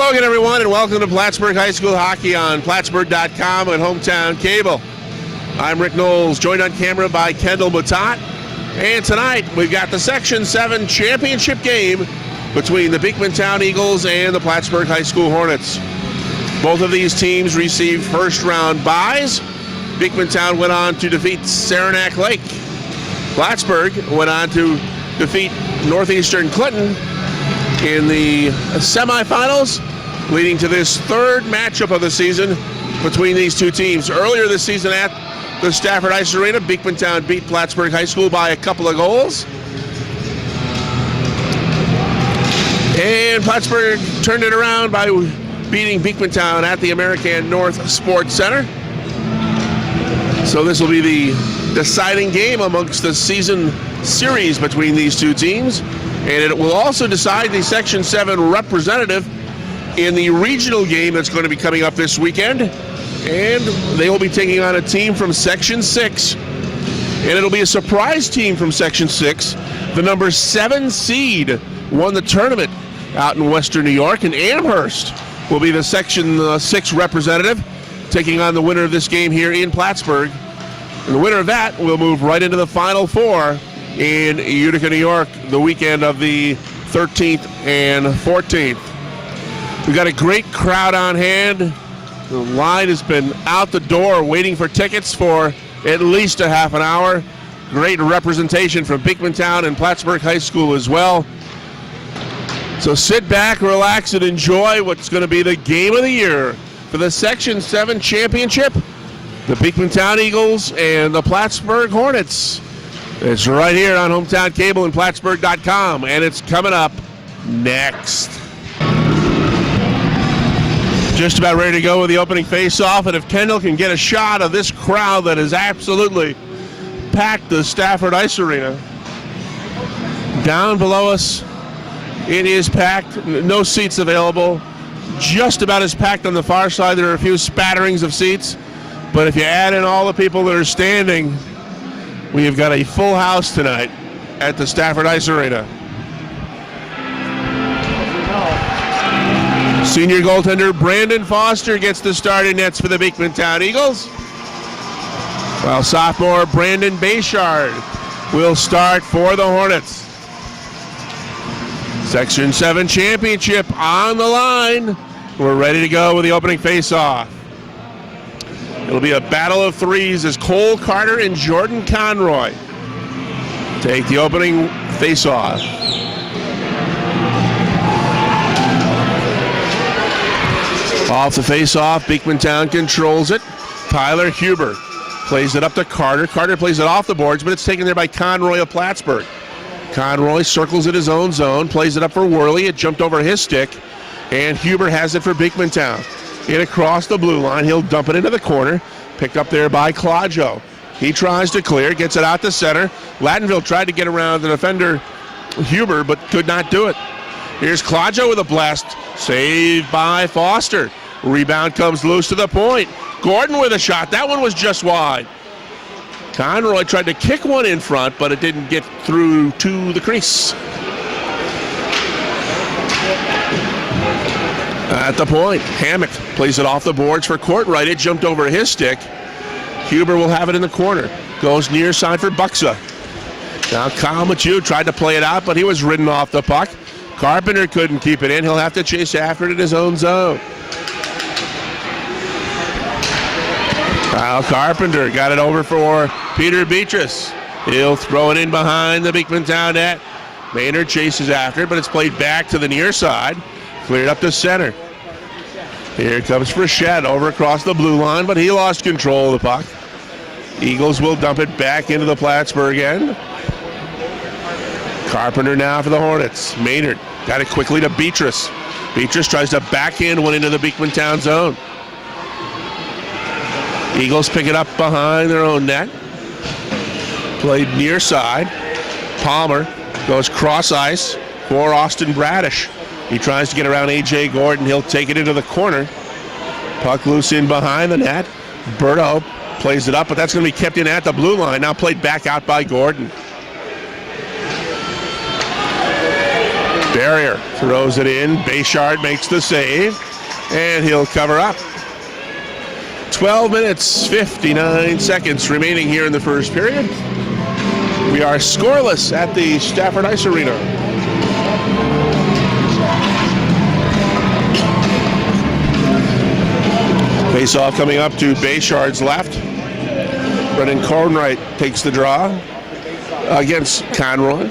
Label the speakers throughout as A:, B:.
A: Hello again, everyone, and welcome to Plattsburgh High School Hockey on Plattsburgh.com and Hometown Cable. I'm Rick Knowles, joined on camera by Kendall Batat. And tonight, we've got the Section 7 championship game between the Beekmantown Eagles and the Plattsburgh High School Hornets. Both of these teams received first-round byes. Beekmantown went on to defeat Saranac Lake. Plattsburgh went on to defeat Northeastern Clinton in the semifinals, leading to this third matchup of the season between these two teams. Earlier this season at the Stafford Ice Arena, Beekmantown beat Plattsburgh High School by a couple of goals. And Plattsburgh turned it around by beating Beekmantown at the American North Sports Center. So this will be the deciding game amongst the season series between these two teams. And it will also decide the Section 7 representative in the regional game that's going to be coming up this weekend. And they will be taking on a team from Section 6. And it'll be a surprise team from Section 6. The number 7 seed won the tournament out in Western New York, and Amherst will be the Section 6 representative, taking on the winner of this game here in Plattsburgh. And the winner of that will move right into the Final Four in Utica, New York, the weekend of the 13th and 14th. We've got a great crowd on hand. The line has been out the door waiting for tickets for at least a half an hour. Great representation from Beekmantown and Plattsburgh High School as well. So sit back, relax, and enjoy what's going to be the game of the year for the Section 7 championship. The Beekmantown Eagles and the Plattsburgh Hornets. It's right here on Hometown Cable and Plattsburgh.com, and it's coming up next. Just about ready to go with the opening face-off, and if Kendall can get a shot of this crowd that has absolutely packed the Stafford Ice Arena. Down below us, it is packed, no seats available. Just about as packed on the far side. There are a few spatterings of seats, but if you add in all the people that are standing, we have got a full house tonight at the Stafford Ice Arena. Senior goaltender Brandon Foster gets the starting nets for the Beekmantown Eagles, while sophomore Brandon Bayshard will start for the Hornets. Section 7 championship on the line. We're ready to go with the opening face-off. It'll be a battle of threes as Cole Carter and Jordan Conroy take the opening face-off. Off the face-off, Beekmantown controls it. Tyler Huber plays it up to Carter. Carter plays it off the boards, but it's taken there by Conroy of Plattsburgh. Conroy circles in his own zone, plays it up for Worley. It jumped over his stick, and Huber has it for Beekmantown. In across the blue line, he'll dump it into the corner. Picked up there by Claudio. He tries to clear, gets it out to center. Lattenville tried to get around the defender, Huber, but could not do it. Here's Claudio with a blast. Saved by Foster. Rebound comes loose to the point. Gordon with a shot. That one was just wide. Conroy tried to kick one in front, but it didn't get through to the crease. At the point, Hammock plays it off the boards for Courtright. It jumped over his stick. Huber will have it in the corner. Goes near side for Buxa. Now Kyle Machu tried to play it out, but he was ridden off the puck. Carpenter couldn't keep it in. He'll have to chase after it in his own zone. Kyle Carpenter got it over for Peter Beatrice. He'll throw it in behind the Beekmantown net. Maynard chases after it, but it's played back to the near side. Cleared up to center. Here comes Frechette over across the blue line, but he lost control of the puck. Eagles will dump it back into the Plattsburgh end. Carpenter now for the Hornets. Maynard got it quickly to Beatrice. Beatrice tries to backhand one into the Beekmantown zone. Eagles pick it up behind their own net. Played near side. Palmer goes cross ice for Austin Bradish. He tries to get around A.J. Gordon. He'll take it into the corner. Puck loose in behind the net. Berto plays it up, but that's going to be kept in at the blue line. Now played back out by Gordon. Barrier throws it in. Bayshard makes the save, and he'll cover up. 12 minutes, 59 seconds remaining here in the first period. We are scoreless at the Stafford Ice Arena. Face-off coming up to Bayshard's left. Brendan Cornwright takes the draw against Conroy.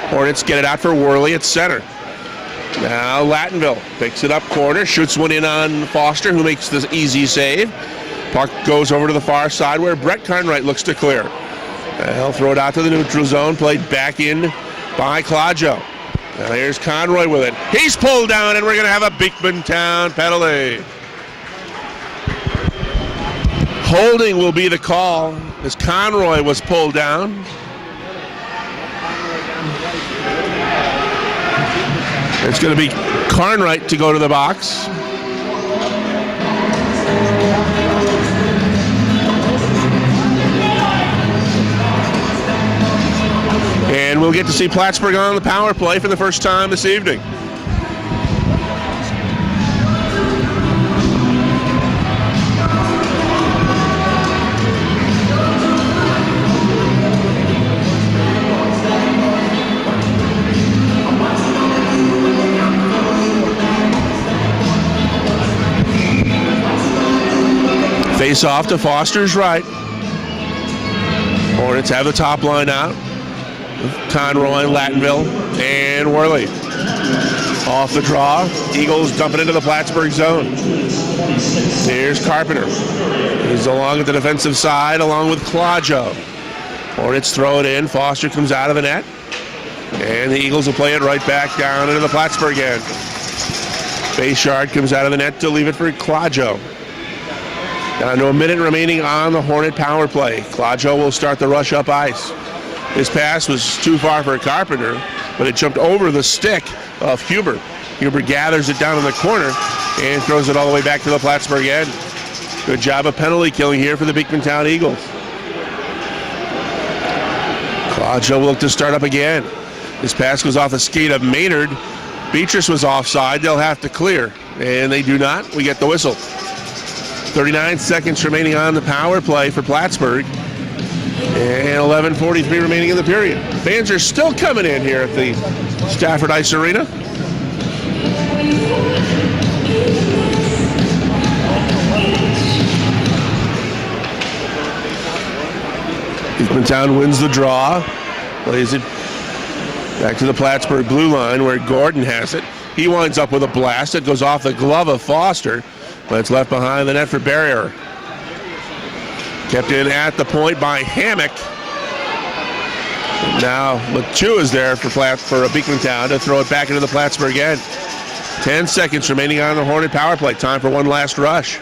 A: Hornets get it out for Worley at center. Now Lattonville picks it up corner, shoots one in on Foster, who makes the easy save. Puck goes over to the far side where Brett Carnwright looks to clear. He'll throw it out to the neutral zone, played back in by Claudio. Now here's Conroy with it. He's pulled down, and we're going to have a Beekmantown penalty. Holding will be the call as Conroy was pulled down. It's going to be Carnwright to go to the box. And we'll get to see Plattsburgh on the power play for the first time this evening. Face off to Foster's right. Hornets have the top line out. Conroy, Lattonville, and Worley. Off the draw. Eagles dump it into the Plattsburgh zone. Here's Carpenter. He's along at the defensive side along with Claudio. Hornets throw it in. Foster comes out of the net. And the Eagles will play it right back down into the Plattsburgh end. Bayshard comes out of the net to leave it for Claudio. Down to a minute remaining on the Hornet power play. Claudio will start the rush up ice. His pass was too far for Carpenter, but it jumped over the stick of Huber. Huber gathers it down in the corner and throws it all the way back to the Plattsburgh end. Good job of penalty killing here for the Beekmantown Eagles. Claudio will look to start up again. His pass goes off the skate of Maynard. Beatrice was offside. They'll have to clear, and they do not. We get the whistle. 39 seconds remaining on the power play for Plattsburgh. And 11:43 remaining in the period. Fans are still coming in here at the Stafford Ice Arena. Beekmantown wins the draw. Plays it back to the Plattsburgh blue line where Gordon has it. He winds up with a blast. It goes off the glove of Foster, but it's left behind the net for Barrier. Kept in at the point by Hammock. Now Latu is there for Beekmantown to throw it back into the Plattsburgh end. 10 seconds remaining on the Hornet power play. Time for one last rush.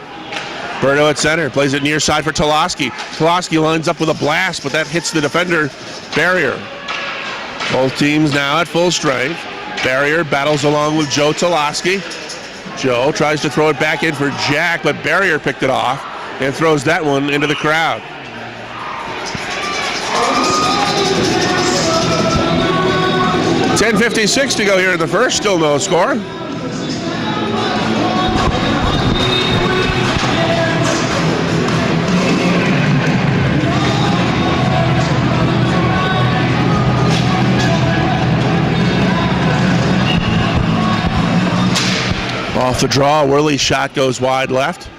A: Berto at center, plays it near side for Toloski. Toloski lines up with a blast, but that hits the defender, Barrier. Both teams now at full strength. Barrier battles along with Joe Toloski. Joe tries to throw it back in for Jack, but Barrier picked it off and throws that one into the crowd. .10:56 to go here in the first, still no score. Off the draw, Worley's shot goes wide left.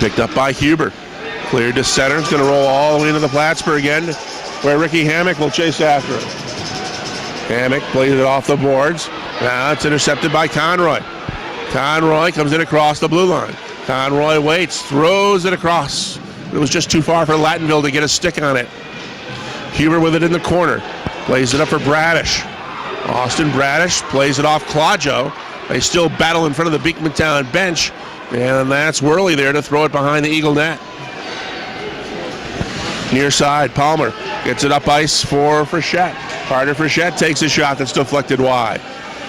A: Picked up by Huber. Cleared to center. It's going to roll all the way into the Plattsburgh end where Ricky Hammock will chase after it. Hammock plays it off the boards. Now it's intercepted by Conroy. Conroy comes in across the blue line. Conroy waits, throws it across. It was just too far for Lattonville to get a stick on it. Huber with it in the corner. Plays it up for Bradish. Austin Bradish plays it off Claudio. They still battle in front of the Beekmantown bench. And that's Worley there to throw it behind the Eagle net. Near side, Palmer gets it up ice for Frechette. Carter Frechette takes a shot that's deflected wide.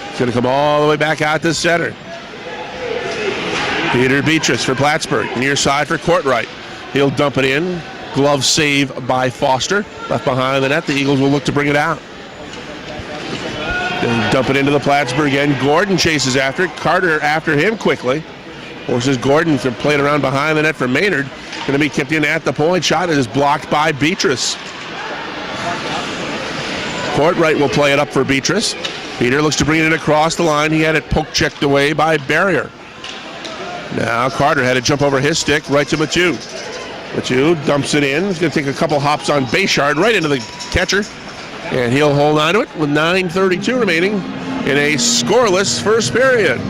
A: It's going to come all the way back out to center. Peter Beatrice for Plattsburgh. Near side for Courtright. He'll dump it in. Glove save by Foster. Left behind the net. The Eagles will look to bring it out. They dump it into the Plattsburgh end. Gordon chases after it. Carter after him quickly. Forces Gordon to play it around behind the net for Maynard. Going to be kicked in at the point. Shot is blocked by Beatrice. Courtright will play it up for Beatrice. Peter looks to bring it in across the line. He had it poke checked away by Barrier. Now Carter had to jump over his stick right to Mathieu. Mathieu dumps it in. He's going to take a couple hops on Bayshard right into the catcher. And he'll hold on to it with 9:32 remaining in a scoreless first period.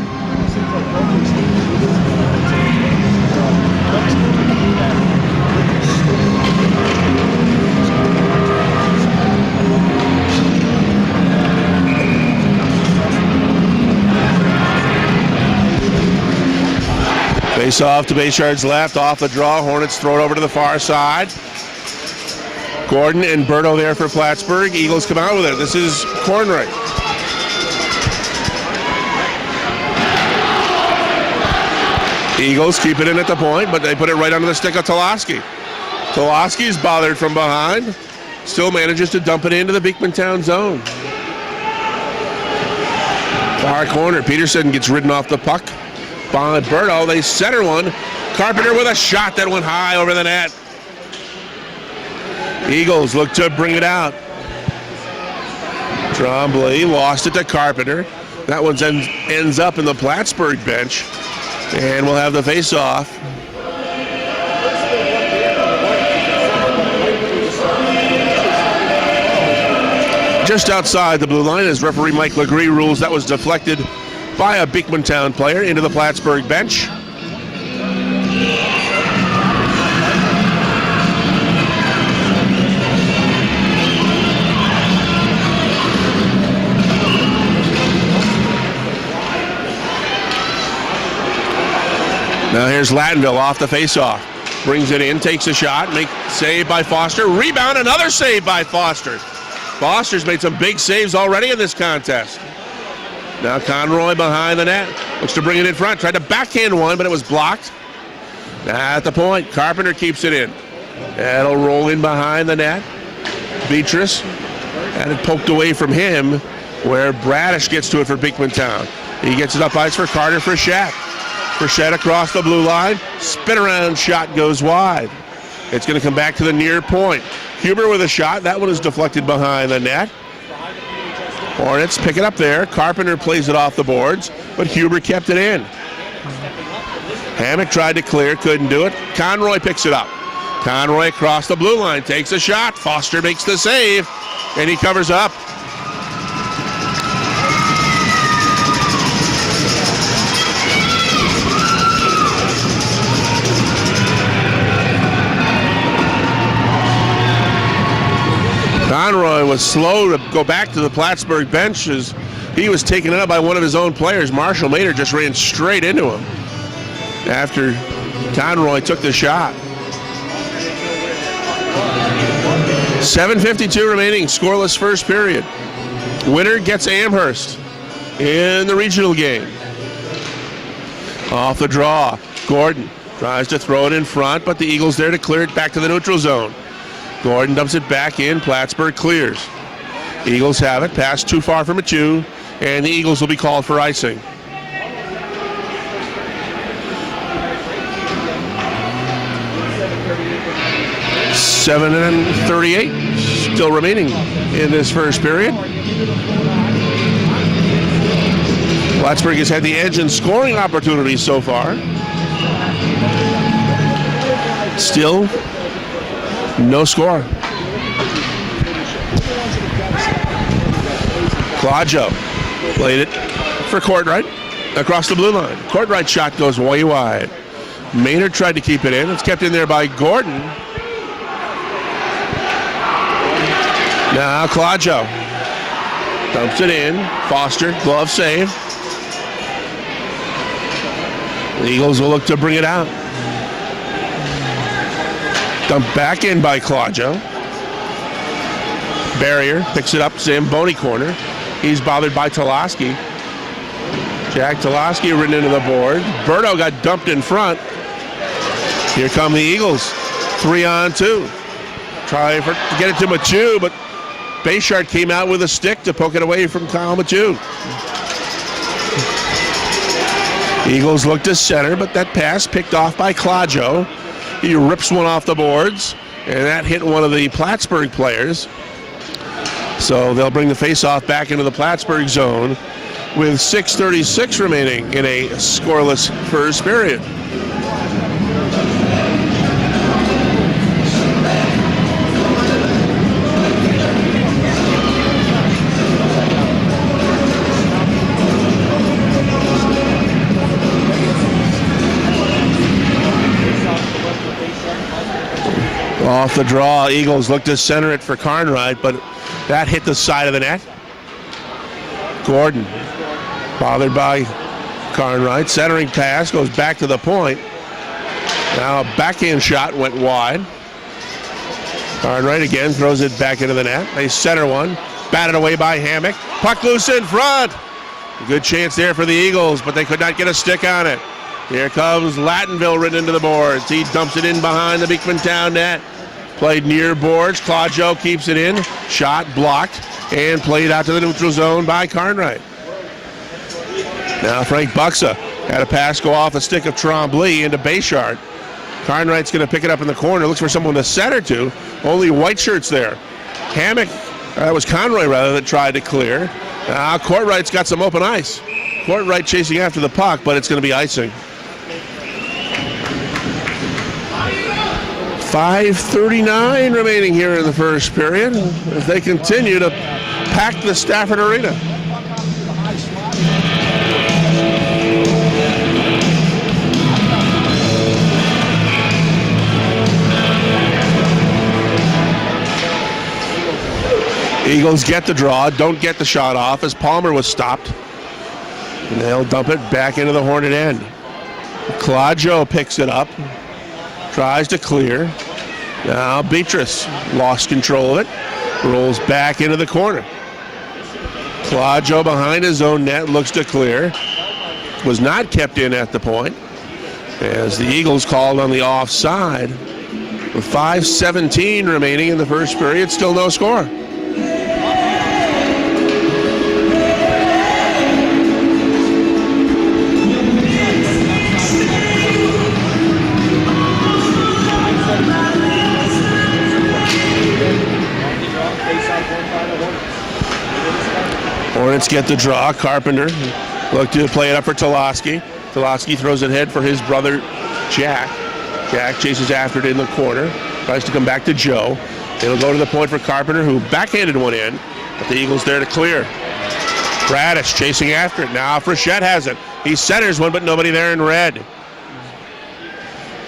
A: Face off to Bayshard's left, off the draw. Hornets throw it over to the far side. Gordon and Berto there for Plattsburgh. Eagles come out with it. This is Courtright. Eagles keep it in at the point, but they put it right under the stick of Toloski. Toloski's bothered from behind. Still manages to dump it into the Beekmantown zone. Far corner. Peterson gets ridden off the puck. By Berto, they center one. Carpenter with a shot that went high over the net. Eagles look to bring it out. Tremblay lost it to Carpenter. That one ends up in the Plattsburgh bench. And we'll have the face-off. Just outside the blue line as referee Mike Legree rules that was deflected by a Beekmantown player into the Plattsburgh bench. Now here's Lattenville off the face-off. Brings it in, takes a shot, save by Foster. Rebound, another save by Foster. Foster's made some big saves already in this contest. Now Conroy behind the net. Looks to bring it in front. Tried to backhand one, but it was blocked. At the point, Carpenter keeps it in. That'll roll in behind the net. Beatrice had it poked away from him, where Bradish gets to it for Beekmantown. He gets it up ice for Carter for Shat. Frechette across the blue line. Spin around shot goes wide. It's going to come back to the near point. Huber with a shot. That one is deflected behind the net. Hornets pick it up there. Carpenter plays it off the boards, but Huber kept it in. Hammock tried to clear, couldn't do it. Conroy picks it up. Conroy across the blue line, takes a shot. Foster makes the save, and he covers up. Conroy was slow to go back to the Plattsburgh bench as he was taken out by one of his own players. Marshall Maynard just ran straight into him after Conroy took the shot. 7:52 remaining, scoreless first period. Winner gets Amherst in the regional game. Off the draw, Gordon tries to throw it in front, but the Eagles there to clear it back to the neutral zone. Gordon dumps it back in. Plattsburgh clears. Eagles have it. Pass too far for Mathieu, and the Eagles will be called for icing. .38 still remaining in this first period. Plattsburgh has had the edge in scoring opportunities so far. Still no score. Claudio played it for Courtright across the blue line. Courtright's shot goes way wide. Maynard tried to keep it in. It's kept in there by Gordon. Now Claudio dumps it in. Foster, glove save. The Eagles will look to bring it out. Dumped back in by Claudio. Barrier picks it up, Zamboni corner. He's bothered by Toloski. Jack Toloski ridden into the board. Berto got dumped in front. Here come the Eagles. 3-on-2. Try to get it to Mathieu, but Bayshard came out with a stick to poke it away from Kyle Mathieu. Eagles look to center, but that pass picked off by Claudio. He rips one off the boards, and that hit one of the Plattsburgh players. So they'll bring the faceoff back into the Plattsburgh zone with 6:36 remaining in a scoreless first period. Off the draw, Eagles look to center it for Carnwright, but that hit the side of the net. Gordon, bothered by Carnwright. Centering pass goes back to the point. Now a backhand shot went wide. Carnwright again throws it back into the net. They center one, batted away by Hammock. Puck loose in front. Good chance there for the Eagles, but they could not get a stick on it. Here comes Lattonville written into the boards. He dumps it in behind the Beekmantown net. Played near boards. Claudio keeps it in. Shot blocked and played out to the neutral zone by Carnwright. Now Frank Buxa had a pass go off a stick of Tremblay into Bayshard. Carnwright's going to pick it up in the corner. Looks for someone to center to. Only white shirts there. Hammock, that was Conroy rather, that tried to clear. Now Courtwright's got some open ice. Courtwright chasing after the puck, but it's going to be icing. 5:39 remaining here in the first period as they continue to pack the Stafford Arena. Eagles get the draw, don't get the shot off as Palmer was stopped. And they'll dump it back into the Hornet end. Claudio picks it up, tries to clear. Now Beatrice lost control of it, rolls back into the corner. Claudio behind his own net looks to clear. Was not kept in at the point as the Eagles called on the offside. With 5:17 remaining in the first period, still no score. Hornets get the draw. Carpenter look to play it up for Toloski. Toloski throws it ahead for his brother Jack. Jack chases after it in the corner. Tries to come back to Joe. It'll go to the point for Carpenter, who backhanded one in, but the Eagles there to clear. Bradish chasing after it. Now Frechette has it. He centers one, but nobody there in red.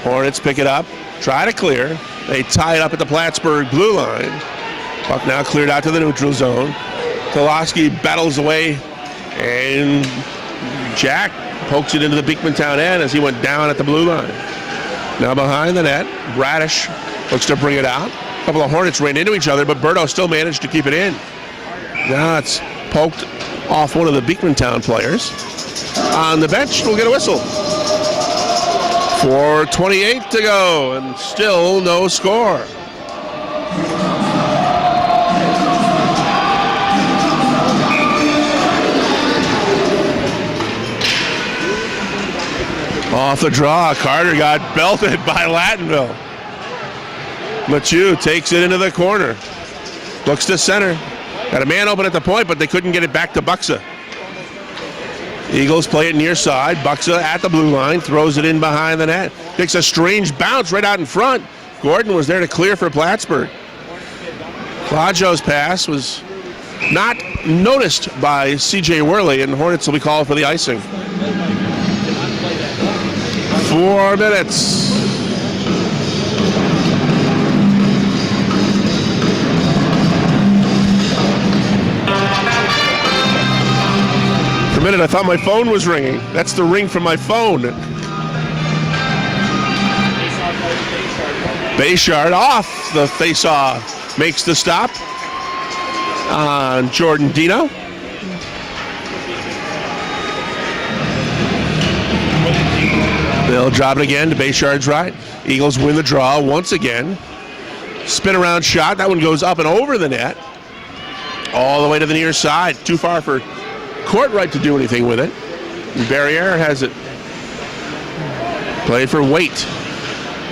A: Hornets pick it up. Try to clear. They tie it up at the Plattsburgh blue line. Puck now cleared out to the neutral zone. Toloski battles away, and Jack pokes it into the Beekmantown end as he went down at the blue line. Now behind the net, Bradish looks to bring it out. A couple of Hornets ran into each other, but Berto still managed to keep it in. Now it's poked off one of the Beekmantown players. On the bench, we'll get a whistle. 4:28 to go, and still no score. Off the draw, Carter got belted by Lattonville. Mathieu takes it into the corner. Looks to center. Got a man open at the point, but they couldn't get it back to Buxa. Eagles play it near side. Buxa at the blue line, throws it in behind the net. Takes a strange bounce right out in front. Gordon was there to clear for Plattsburgh. Claudio's pass was not noticed by C.J. Worley, and Hornets will be called for the icing. 4 minutes. For a minute, I thought my phone was ringing. That's the ring from my phone. Bayshard off the face-off. Makes the stop on Jordan Dino. They'll drop it again to Bayshard's right. Eagles win the draw once again. Spin around shot. That one goes up and over the net. All the way to the near side. Too far for Courtright to do anything with it. Barriere has it. Played for Waite.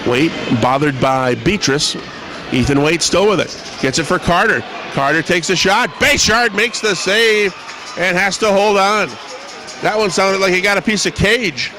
A: Waite bothered by Beatrice. Ethan Waite still with it. Gets it for Carter. Carter takes a shot. Base yard, makes the save, and has to hold on. That one sounded like he got a piece of cage.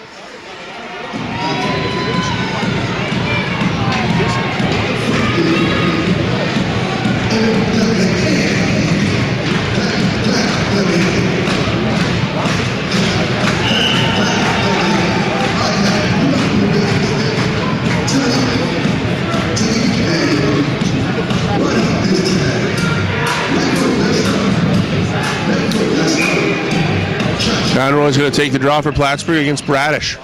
A: Conroy's going to take the draw for Plattsburgh against Bradish.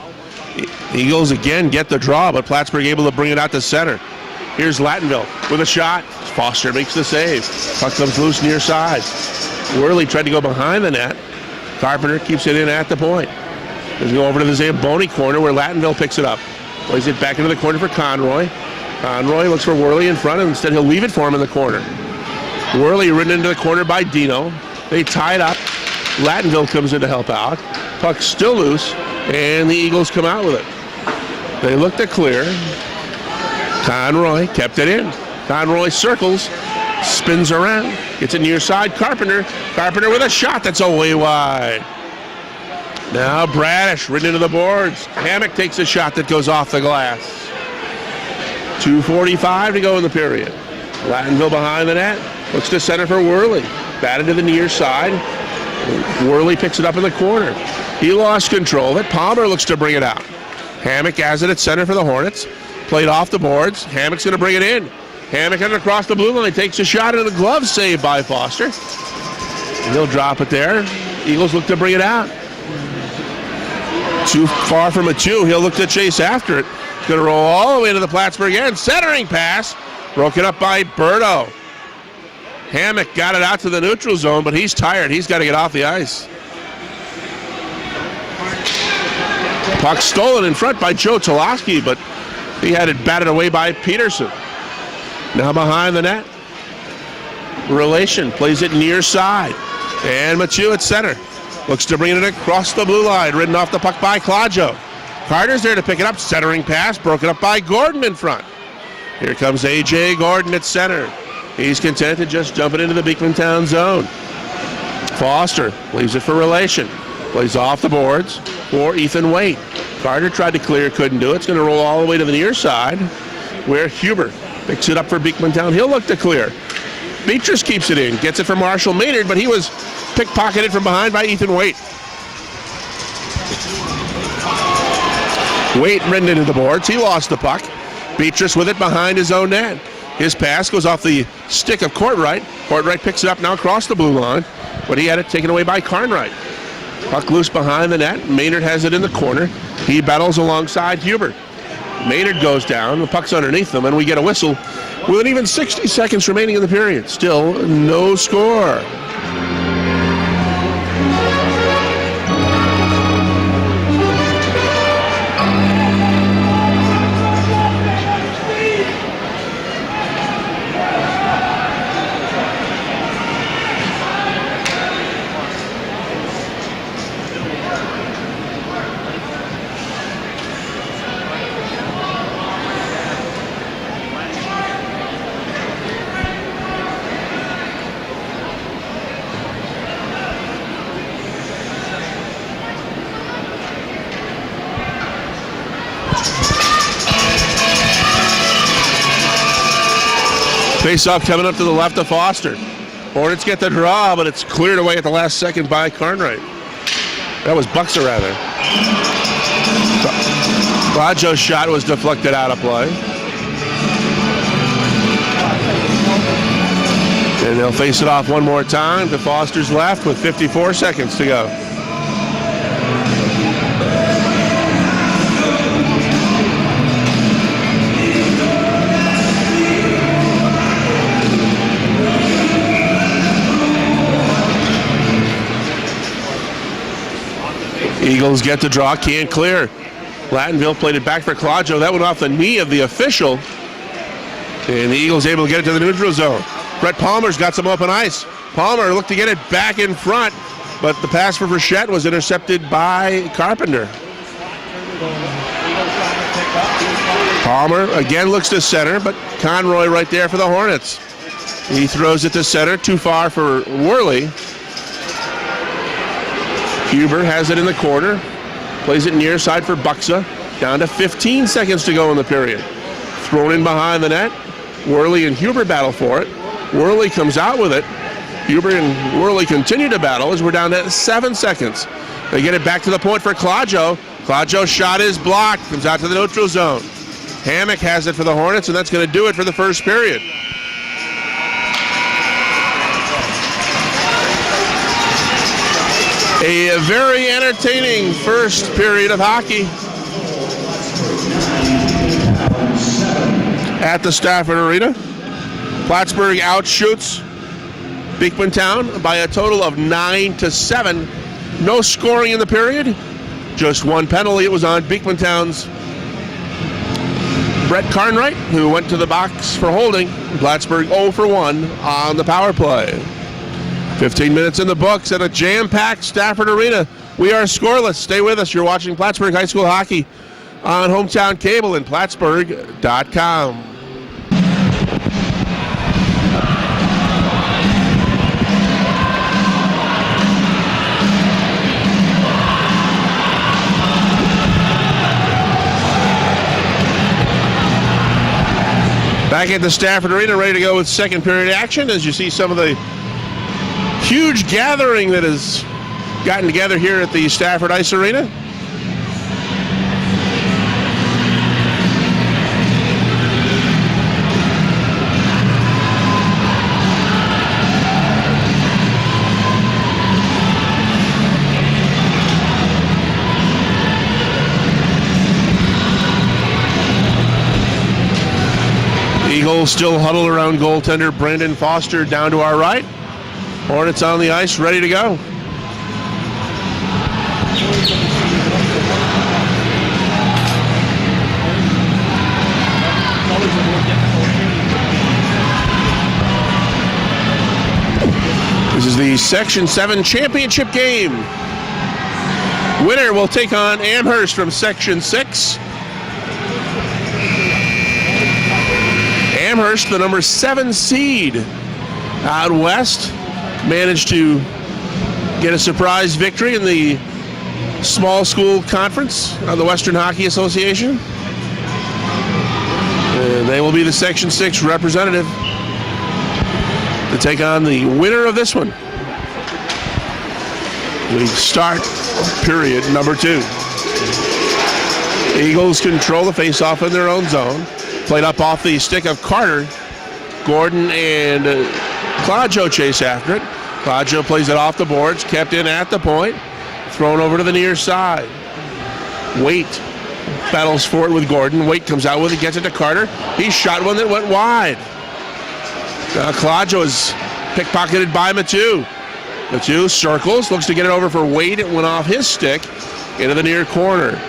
A: Eagles again get the draw, but Plattsburgh able to bring it out to center. Here's Lattonville with a shot. Foster makes the save. Puck comes loose near side. Worley tried to go behind the net. Carpenter keeps it in at the point. Let's go over to the Zamboni corner where Lattonville picks it up. Plays it back into the corner for Conroy. Conroy looks for Worley in front, and instead he'll leave it for him in the corner. Worley ridden into the corner by Dino. They tie it up. Lattonville comes in to help out. Puck's still loose, and the Eagles come out with it. They look to clear. Conroy kept it in. Conroy circles, spins around, gets it near side. Carpenter with a shot that's away wide. Now Bradish ridden into the boards. Hammock takes a shot that goes off the glass. 2:45 to go in the period. Lattonville behind the net. Looks to center for Worley. Batted to the near side. Worley picks it up in the corner. He lost control of it. Palmer looks to bring it out. Hammock has it at center for the Hornets. Played off the boards. Hammock's going to bring it in. Hammock headed across the blue line. Takes a shot into the glove, saved by Foster. And he'll drop it there. Eagles look to bring it out. Too far from a two. He'll look to chase after it. Going to roll all the way to the Plattsburgh end. Centering pass. Broken up by Berto. Hammock got it out to the neutral zone, but he's tired. He's got to get off the ice. Puck stolen in front by Joe Toloski, but he had it batted away by Peterson. Now behind the net. Relation plays it near side. And Machu at center. Looks to bring it across the blue line. Ridden off the puck by Claudio. Carter's there to pick it up. Centering pass. Broken up by Gordon in front. Here comes A.J. Gordon at center. He's content to just jump it into the Beekmantown zone. Foster leaves it for Relation. Plays off the boards for Ethan Waite. Carter tried to clear, couldn't do it. It's going to roll all the way to the near side where Huber picks it up for Beekmantown. He'll look to clear. Beatrice keeps it in. Gets it from Marshall Maynard, but he was pickpocketed from behind by Ethan Waite. Waite ridden into the boards. He lost the puck. Beatrice with it behind his own net. His pass goes off the stick of Courtright. Courtright picks it up now across the blue line, but he had it taken away by Carnwright. Puck loose behind the net. Maynard has it in the corner. He battles alongside Huber. Maynard goes down. The puck's underneath them, and we get a whistle with an even 60 seconds remaining in the period. Still no score. Face-off coming up to the left of Foster. Hornets get the draw, but it's cleared away at the last second by Carnwright. That was Buxer, rather. Rajo's shot was deflected out of play. And they'll face it off one more time to Foster's left with 54 seconds to go. Eagles get the draw, can't clear. Lattonville played it back for Claudio. That went off the knee of the official. And the Eagles able to get it to the neutral zone. Brett Palmer's got some open ice. Palmer looked to get it back in front, but the pass for Frechette was intercepted by Carpenter. Palmer again looks to center, but Conroy right there for the Hornets. He throws it to center, too far for Worley. Huber has it in the corner, plays it near side for Buxa. Down to 15 seconds to go in the period. Thrown in behind the net. Worley and Huber battle for it. Worley comes out with it. Huber and Worley continue to battle as we're down to 7 seconds. They get it back to the point for Claudio. Claudio's shot is blocked. Comes out to the neutral zone. Hammock has it for the Hornets, and that's going to do it for the first period. A very entertaining first period of hockey at the Stafford Arena. Plattsburgh outshoots Beekmantown by a total of 9-7. No scoring in the period. Just one penalty. It was on Beekmantown's Brett Carnwright, who went to the box for holding. Plattsburgh 0 for 1 on the power play. 15 minutes in the books at a jam-packed Stafford Arena. We are scoreless. Stay with us. You're watching Plattsburgh High School Hockey on Hometown Cable and Plattsburgh.com. Back at the Stafford Arena, ready to go with second period action as you see some of the huge gathering that has gotten together here at the Stafford Ice Arena. Eagles still huddled around goaltender Brandon Foster down to our right. Hornets on the ice, ready to go. This is the Section 7 championship game. Winner will take on Amherst from Section 6. Amherst, the number 7 seed out west, managed to get a surprise victory in the small school conference of the Western Hockey Association. And they will be the Section 6 representative to take on the winner of this one. We start period number 2. Eagles control the faceoff in their own zone. Played up off the stick of Carter. Gordon and Claudio chase after it. Claudio plays it off the boards, kept in at the point, thrown over to the near side. Waite battles for it with Gordon. Waite comes out with it, gets it to Carter. He shot one that went wide. Claudio is pickpocketed by Mathieu. Mathieu circles, looks to get it over for Waite. It went off his stick into the near corner.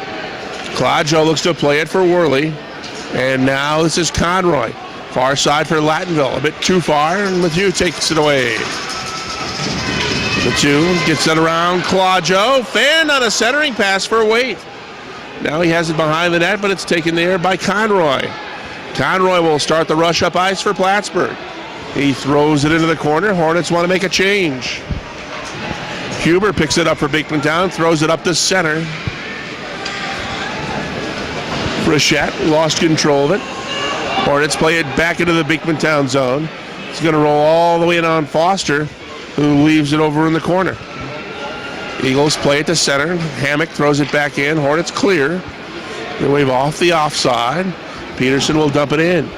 A: Claudio looks to play it for Worley. And now this is Conroy. Far side for Lattonville. A bit too far, and Mathieu takes it away. Mathieu gets it around Claudio. Fanned on a centering pass for Waite. Now he has it behind the net, but it's taken there by Conroy. Conroy will start the rush up ice for Plattsburgh. He throws it into the corner. Hornets want to make a change. Huber picks it up for Beekmantown, throws it up the center. Frechette lost control of it. Hornets play it back into the Beekmantown zone. It's going to roll all the way in on Foster, who leaves it over in the corner. Eagles play it to center. Hammock throws it back in. Hornets clear. They wave off the offside. Peterson will dump it in.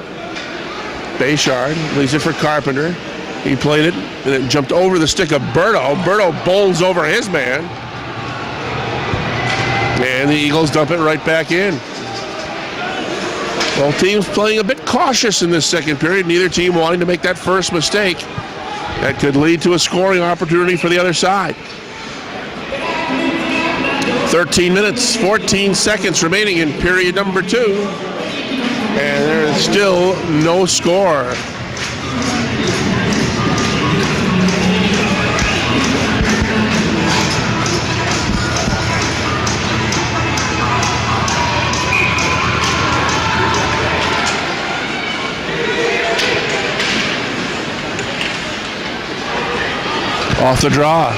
A: Bayshard leaves it for Carpenter. He played it and it jumped over the stick of Berto. Berto bowls over his man. And the Eagles dump it right back in. Both teams playing a bit cautious in this second period. Neither team wanting to make that first mistake that could lead to a scoring opportunity for the other side. 13 minutes, 14 seconds remaining in period number 2. And there is still no score. Off the draw.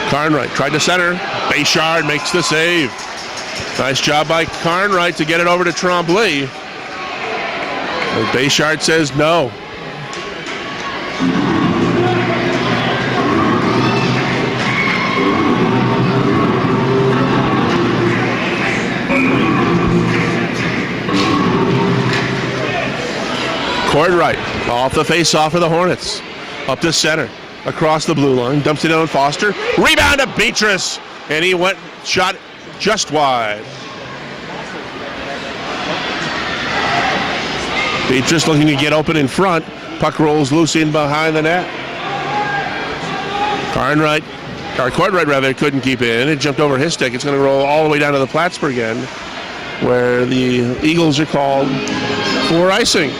A: Carnwright tried to center. Bayshard makes the save. Nice job by Carnwright to get it over to Tremblay. But Bayshard says no. Cartwright off the face-off of the Hornets. Up to center. Across the blue line. Dumps it on Foster. Rebound to Beatrice. And he shot just wide. Beatrice looking to get open in front. Puck rolls loose in behind the net. Cartwright couldn't keep it in. It jumped over his stick. It's going to roll all the way down to the Plattsburgh end, where the Eagles are called for icing.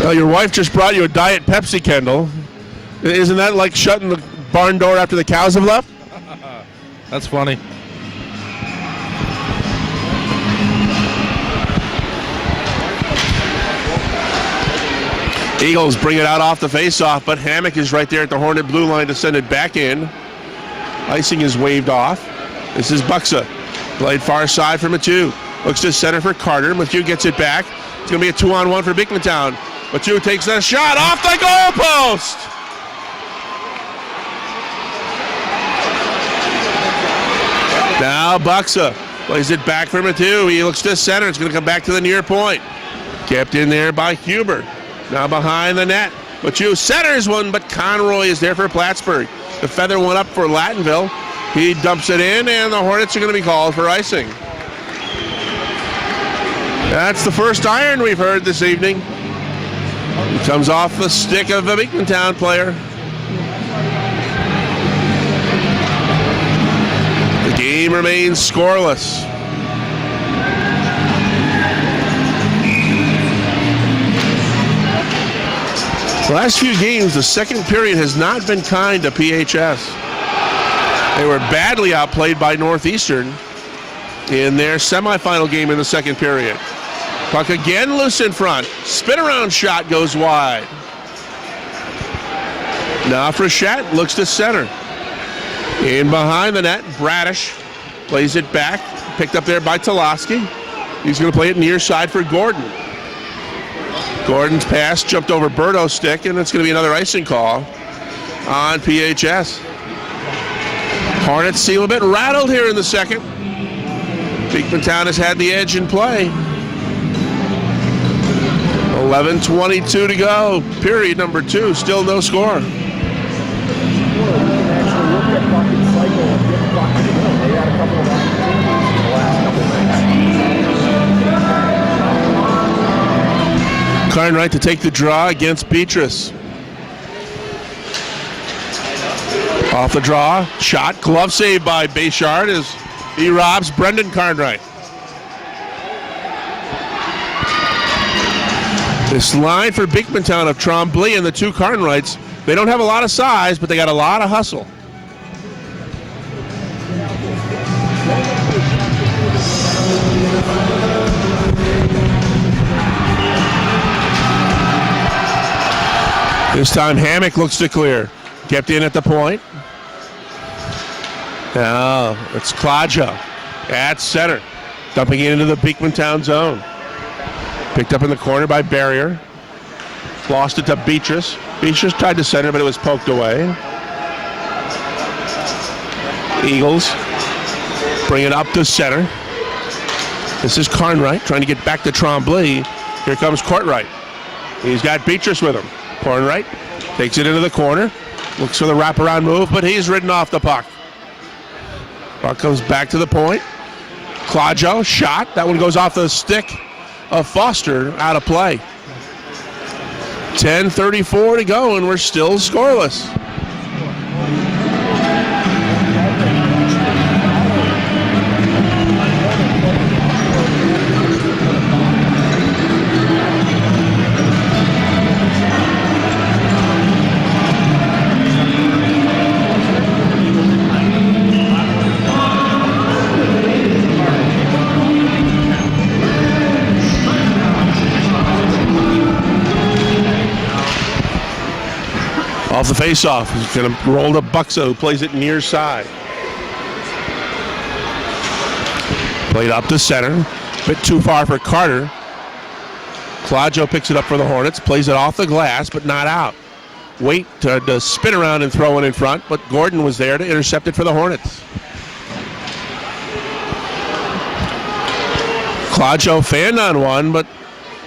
A: Well, your wife just brought you a Diet Pepsi, Kendall. Isn't that like shutting the barn door after the cows have left?
B: That's funny.
A: Eagles bring it out off the face-off, but Hammock is right there at the Hornet blue line to send it back in. Icing is waved off. This is Buxa. Played far side for Mathieu. Looks to center for Carter. Mathieu gets it back. It's going to be a 2-on-1 for Beekmantown. Mathieu takes that shot off the goalpost. Now Buxa plays it back for Mathieu. He looks to center. It's going to come back to the near point. Kept in there by Huber. Now behind the net. Mathieu centers one, but Conroy is there for Plattsburgh. The feather one up for Lattonville. He dumps it in, and the Hornets are going to be called for icing. That's the first iron we've heard this evening. It comes off the stick of a Beekmantown player. The game remains scoreless. The last few games, the second period has not been kind to PHS. They were badly outplayed by Northeastern in their semifinal game in the second period. Puck again loose in front. Spin around shot goes wide. Now Frechette looks to center. In behind the net, Bradish plays it back. Picked up there by Toloski. He's going to play it near side for Gordon. Gordon's pass jumped over Berto's stick, and it's going to be another icing call on PHS. Hornets seem a bit rattled here in the second. Beekmantown has had the edge in play. 11:22 to go. Period number 2. Still no score. Carnwright to take the draw against Beatrice. Off the draw, shot, glove save by Bayshard as he robs Brendan Carnwright. This line for Beekmantown of Tremblay and the two Carnwrights, they don't have a lot of size, but they got a lot of hustle. This time Hammock looks to clear. Kept in at the point. Now it's Klaja at center. Dumping it into the Beekmantown zone. Picked up in the corner by Barrier. Lost it to Beatrice. Beatrice tried to center, but it was poked away. Eagles bring it up to center. This is Carnwright trying to get back to Tremblay. Here comes Cartwright. He's got Beatrice with him. Carnwright takes it into the corner. Looks for the wraparound move, but he's ridden off the puck. Puck comes back to the point. Klajo, shot. That one goes off the stick of Foster, out of play. 10:34 to go, and we're still scoreless. Off the faceoff, he's going to roll to Buxa, who plays it near side. Played up to center, bit too far for Carter. Claudio picks it up for the Hornets, plays it off the glass, but not out. Wait to spin around and throw it in front, but Gordon was there to intercept it for the Hornets. Claudio fanned on one, but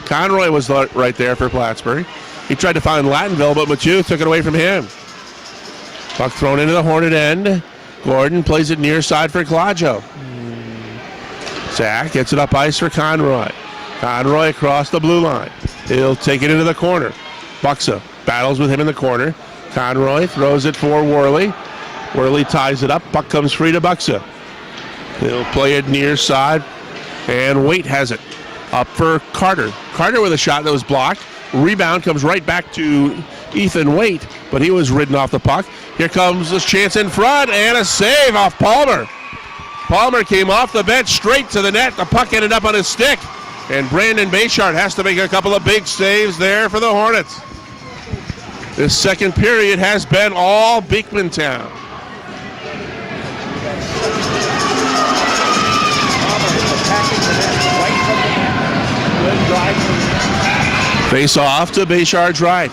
A: Conroy was right there for Plattsburgh. He tried to find Lattinville, but Mathieu took it away from him. Puck thrown into the Hornet end. Gordon plays it near side for Claudio. Zach gets it up ice for Conroy. Conroy across the blue line. He'll take it into the corner. Buxa battles with him in the corner. Conroy throws it for Worley. Worley ties it up. Puck comes free to Buxa. He'll play it near side. And Waite has it. Up for Carter. Carter with a shot that was blocked. Rebound comes right back to Ethan Waite, but he was ridden off the puck. Here comes this chance in front, and a save off Palmer. Palmer came off the bench straight to the net. The puck ended up on his stick, and Brandon Bayshard has to make a couple of big saves there for the Hornets. This second period has been all Beekmantown. Face off to Bayshard's right.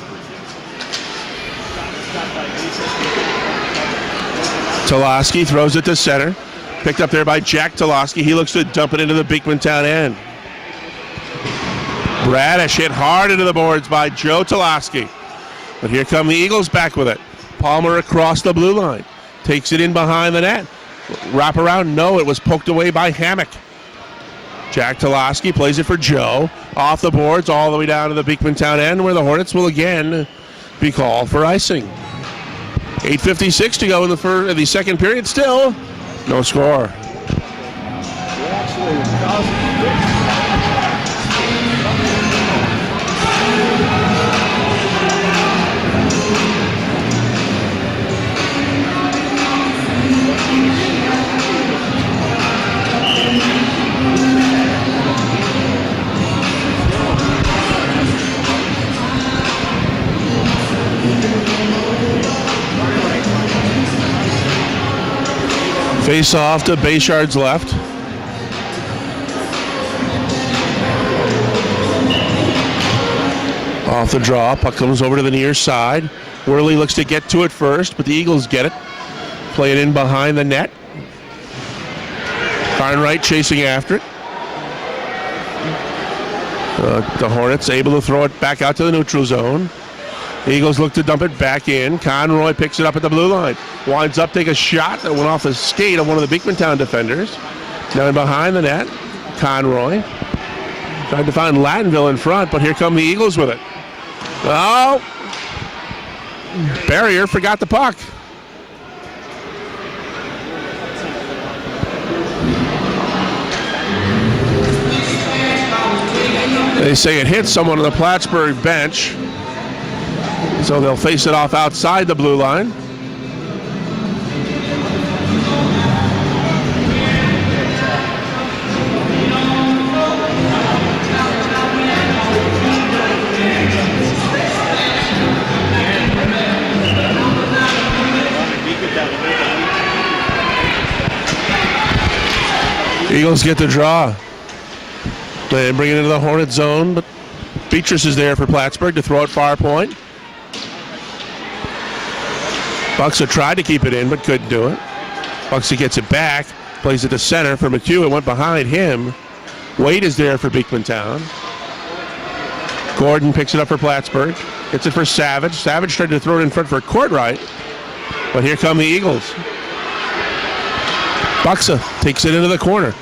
A: Toloski throws it to center. Picked up there by Jack Toloski. He looks to dump it into the Beekmantown end. Bradish hit hard into the boards by Joe Toloski. But here come the Eagles back with it. Palmer across the blue line. Takes it in behind the net. Wrap around, no, it was poked away by Hammock. Jack Toloski plays it for Joe. Off the boards all the way down to the Beekmantown end, where the Hornets will again be called for icing. 8:56 to go in the second period. Still no score. Face off to Bayshard's left. Off the draw, puck comes over to the near side. Worley looks to get to it first, but the Eagles get it. Play it in behind the net. Carnwright chasing after it. The Hornets able to throw it back out to the neutral zone. The Eagles look to dump it back in. Conroy picks it up at the blue line. Winds up, take a shot that went off the skate of one of the Beekmantown defenders. Now in behind the net, Conroy. Tried to find Lattinville in front, but here come the Eagles with it. Oh! Barrier forgot the puck. They say it hit someone on the Plattsburgh bench. So they'll face it off outside the blue line. Eagles get the draw. They bring it into the Hornet zone, but Beatrice is there for Plattsburgh to throw it far point. Buxa tried to keep it in, but couldn't do it. Buxa gets it back, plays it to center for Mathieu. It went behind him. Wade is there for Beekmantown. Gordon picks it up for Plattsburgh. Gets it for Savage. Savage tried to throw it in front for Courtright, but here come the Eagles. Buxa takes it into the corner.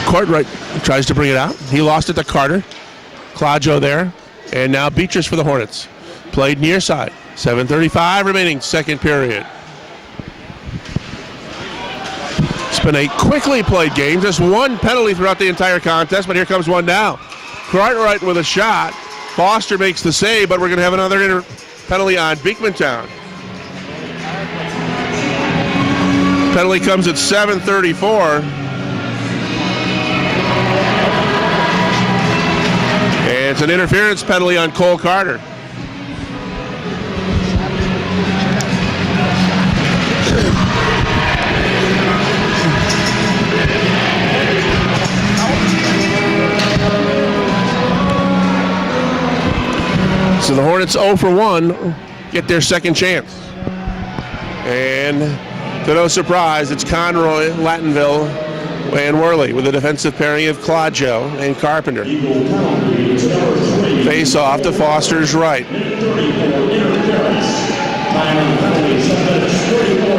A: Courtright tries to bring it out. He lost it to Carter. Claudio there. And now Beatrice for the Hornets. Played near side. 7:35 remaining, second period. It's been a quickly played game. Just one penalty throughout the entire contest, but here comes one now. Cartwright with a shot. Foster makes the save, but we're going to have another penalty on Beekmantown. Penalty comes at 7:34. And it's an interference penalty on Cole Carter. So the Hornets 0 for 1 get their second chance. And to no surprise, it's Conroy, Latinville, and Worley with a defensive pairing of Claudio and Carpenter. Face off to Foster's right.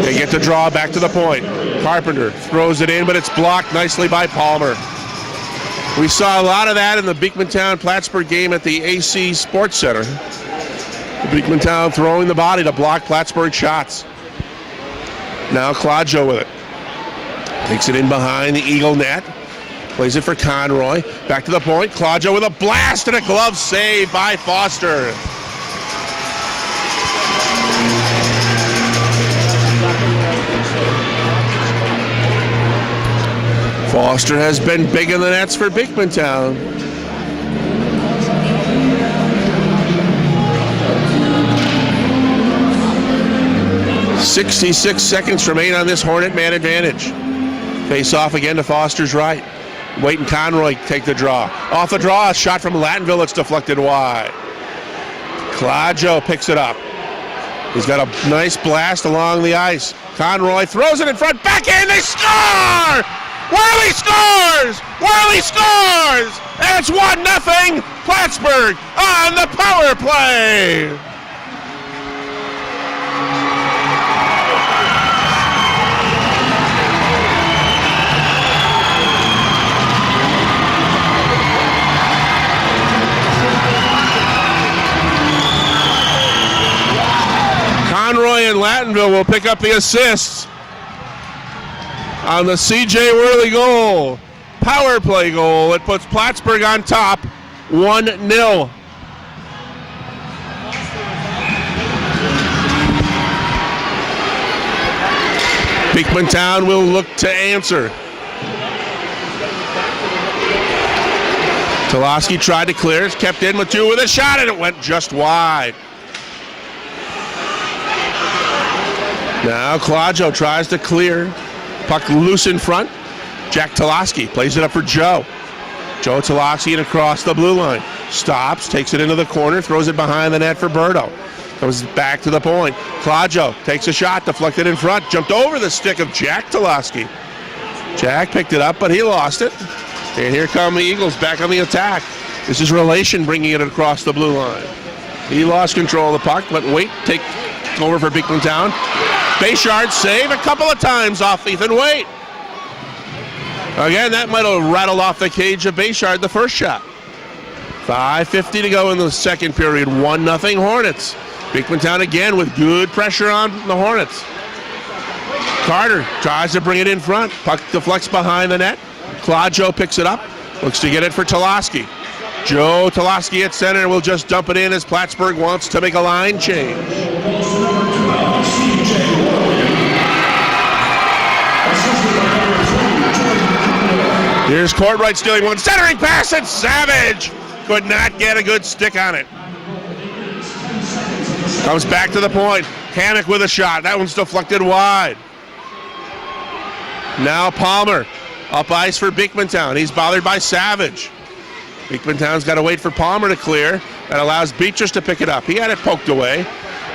A: They get the draw back to the point. Carpenter throws it in, but it's blocked nicely by Palmer. We saw a lot of that in the Beekmantown-Plattsburgh game at the AC Sports Center. Beekmantown throwing the body to block Plattsburgh shots. Now Claudio with it. Takes it in behind the Eagle net. Plays it for Conroy. Back to the point. Claudio with a blast and a glove save by Foster. Foster has been big in the nets for Beekmantown. .66 seconds remain on this Hornet man advantage. Face off again to Foster's right. Waite and Conroy take the draw. Off the draw, a shot from Latinville. It's deflected wide. Claudio picks it up. He's got a nice blast along the ice. Conroy throws it in front, back in, they score! Worley scores! Worley scores! And it's 1-0 Plattsburgh on the power play! Conroy and Latinville will pick up the assists on the C.J. Worley goal. Power play goal. It puts Plattsburgh on top, 1-0. Beekmantown will look to answer. Toloski tried to clear. It's kept in. Mathieu with a shot, and it went just wide. Now Claudio tries to clear. Puck loose in front. Jack Toloski plays it up for Joe. Joe Toloski and across the blue line. Stops, takes it into the corner, throws it behind the net for Berto. Comes back to the point. Claudio takes a shot, deflected in front, jumped over the stick of Jack Toloski. Jack picked it up, but he lost it. And here come the Eagles back on the attack. This is Relation bringing it across the blue line. He lost control of the puck, but Waite take over for Beekmantown. Bayshard save a couple of times off Ethan Waite. Again, that might have rattled off the cage of Bayshard the first shot. 5:50 to go in the second period. 1-0 Hornets. Beekmantown again with good pressure on the Hornets. Carter tries to bring it in front. Puck deflects behind the net. Claudio picks it up. Looks to get it for Toloski. Joe Toloski at center will just dump it in as Plattsburgh wants to make a line change. Here's Courtright stealing one. Centering pass, and Savage could not get a good stick on it. Comes back to the point. Hammock with a shot. That one's deflected wide. Now Palmer up ice for Beekmantown. He's bothered by Savage. Beekmantown's got to wait for Palmer to clear. That allows Beatrice to pick it up. He had it poked away.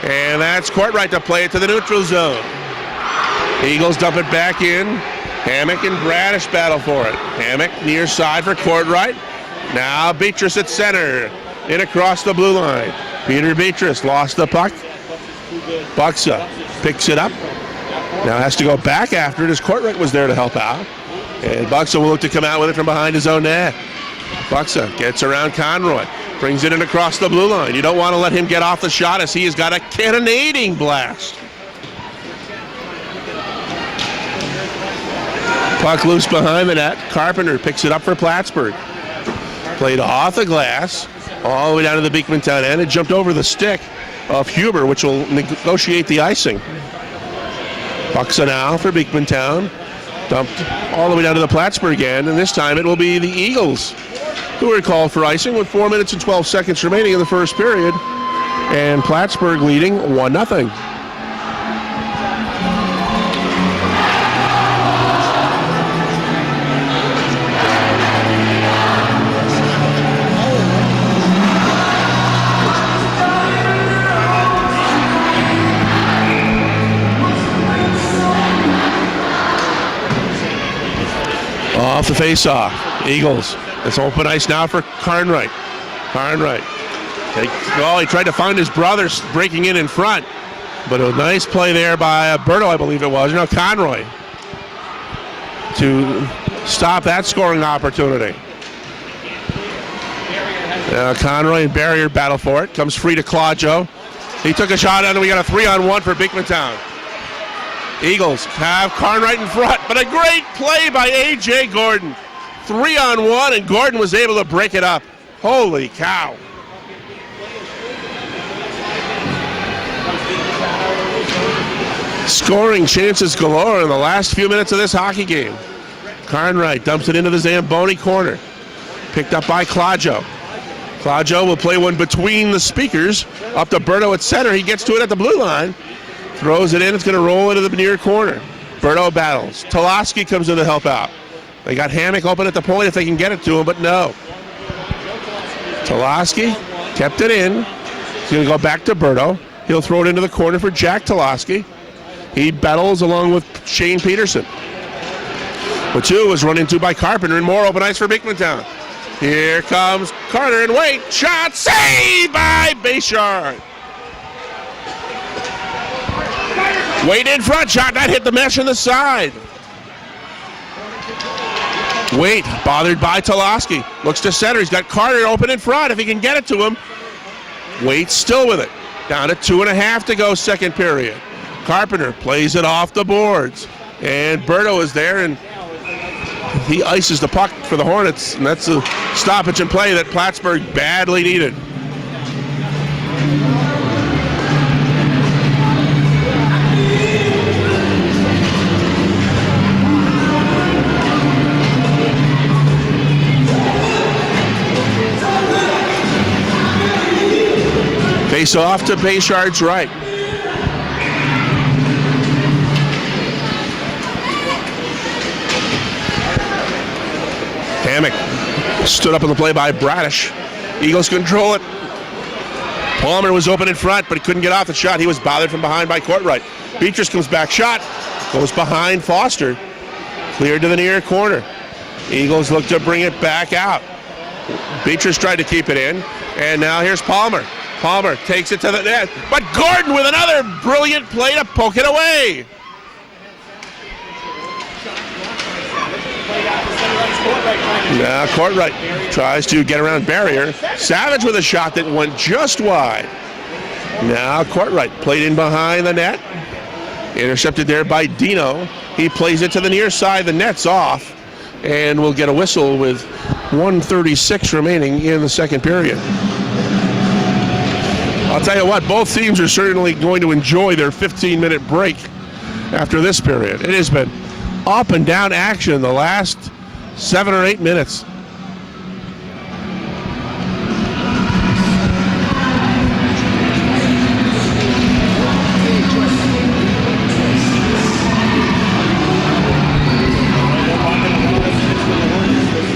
A: And that's Courtright to play it to the neutral zone. Eagles dump it back in. Hammock and Bradish battle for it. Hammock near side for Courtright. Now Beatrice at center. In across the blue line. Peter Beatrice lost the puck. Buxa picks it up. Now has to go back after it as Courtright was there to help out. And Buxa will look to come out with it from behind his own net. Buxa gets around Conroy. Brings it in across the blue line. You don't want to let him get off the shot as he has got a cannonading blast. Puck loose behind the net. Carpenter picks it up for Plattsburgh. Played off the glass all the way down to the Beekmantown end. It jumped over the stick of Huber, which will negotiate the icing. Buxa now for Beekmantown. Dumped all the way down to the Plattsburgh end, and this time it will be the Eagles who are called for icing with 4 minutes and 12 seconds remaining in the first period, and Plattsburgh leading 1-0. Off the face-off. Eagles. It's open ice now for Carnwright. Carnwright. He tried to find his brother breaking in front. But a nice play there by Berto, I believe it was. Conroy to stop that scoring opportunity. Conroy and Barrier battle for it. Comes free to Claudio. He took a shot and we got a 3-on-1 for Beekmantown. Eagles have Carnwright in front, but a great play by A.J. Gordon. 3-on-1, and Gordon was able to break it up. Holy cow. Scoring chances galore in the last few minutes of this hockey game. Carnwright dumps it into the Zamboni corner. Picked up by Claudio. Claudio will play one between the speakers. Up to Berto at center. He gets to it at the blue line. Throws it in. It's going to roll into the near corner. Berto battles. Toloski comes in to help out. They got Hammock open at the point if they can get it to him, but no. Toloski kept it in. He's going to go back to Berto. He'll throw it into the corner for Jack Toloski. He battles along with Shane Peterson. The two was run into by Carpenter, and more open ice for Beekmantown. Here comes Carter, and wait, shot saved by Bayshard. Wade in front, shot that hit the mesh on the side. Wade bothered by Toloski. Looks to center, he's got Carter open in front if he can get it to him. Wade still with it. Down to 2.5 to go, second period. Carpenter plays it off the boards. And Berto is there, and he ices the puck for the Hornets, and that's a stoppage in play that Plattsburgh badly needed. Face off to Bayshard's right. Hammock stood up on the play by Bradish. Eagles control it. Palmer was open in front, but he couldn't get off the shot. He was bothered from behind by Courtright. Beatrice comes back, shot. Goes behind Foster. Cleared to the near corner. Eagles look to bring it back out. Beatrice tried to keep it in, and now here's Palmer. Palmer takes it to the net, but Gordon with another brilliant play to poke it away. Now Courtright tries to get around Barrier. Savage with a shot that went just wide. Now Courtright played in behind the net. Intercepted there by Dino. He plays it to the near side. The net's off. And we'll get a whistle with 1:36 remaining in the second period. I'll tell you what, both teams are certainly going to enjoy their 15-minute break after this period. It has been up and down action the last 7 or 8 minutes.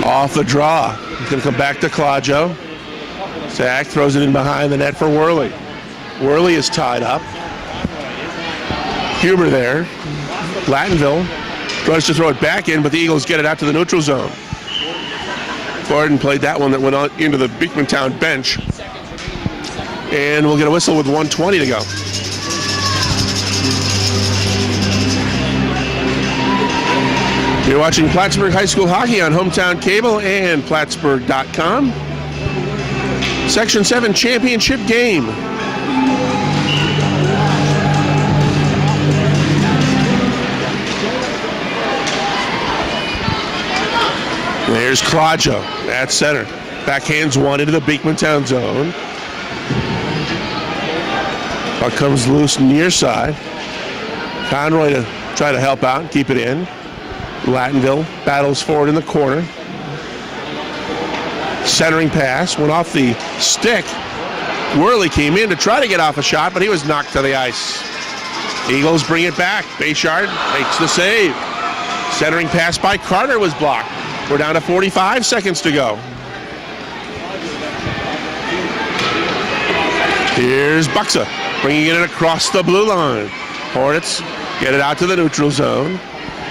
A: Off the draw. He's going to come back to Claudio. Zach throws it in behind the net for Worley. Worley is tied up. Huber there. Lattonville tries to throw it back in, but the Eagles get it out to the neutral zone. Gordon played that one that went on into the Beekmantown bench. And we'll get a whistle with 1:20 to go. You're watching Plattsburgh High School Hockey on Hometown Cable and Plattsburgh.com. Section 7 championship game. There's Claudio at center. Backhands one into the Beekmantown zone. Puck comes loose near side. Conroy to try to help out and keep it in. Lattonville battles forward in the corner. Centering pass went off the stick. Worley came in to try to get off a shot, but he was knocked to the ice. Eagles bring it back. Bayshard makes the save. Centering pass by Carter was blocked. We're down to 45 seconds to go. Here's Buxa bringing it in across the blue line. Hornets get it out to the neutral zone.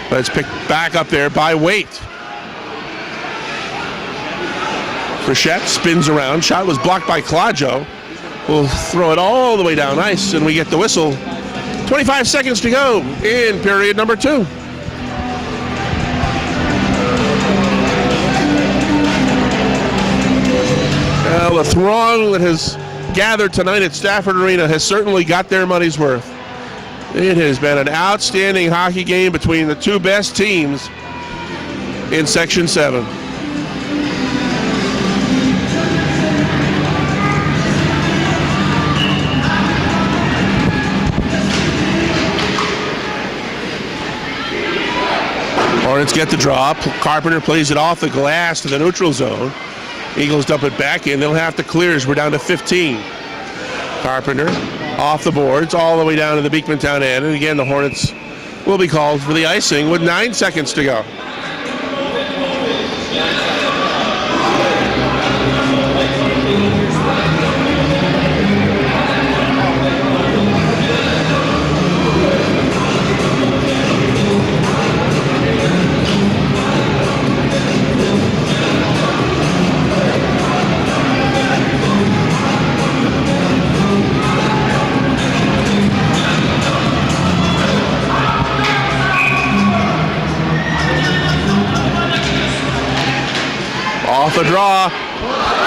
A: But it's picked back up there by Waite. Frechette spins around. Shot was blocked by Claudio. We'll throw it all the way down ice, and we get the whistle. 25 seconds to go in period number 2. Well, the throng that has gathered tonight at Stafford Arena has certainly got their money's worth. It has been an outstanding hockey game between the two best teams in Section 7. Hornets get the draw. Carpenter plays it off the glass to the neutral zone. Eagles dump it back in. They'll have to clear as we're down to 15. Carpenter off the boards all the way down to the Beekmantown end. And again, the Hornets will be called for the icing with 9 seconds to go. Off the draw,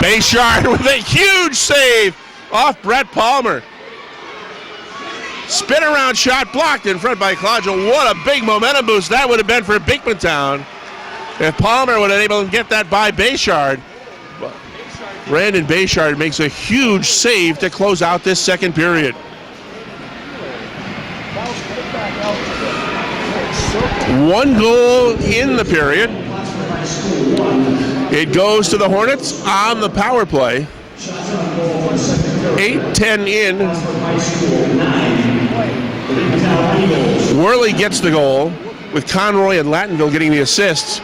A: Bayshard with a huge save off Brett Palmer. Spin around shot blocked in front by Claudio. What a big momentum boost that would have been for Beekmantown if Palmer would have been able to get that by Bayshard. Brandon Bayshard makes a huge save to close out this second period. One goal in the period. It goes to the Hornets on the power play. 8-10 in. Worley gets the goal with Conroy and Lattonville getting the assists.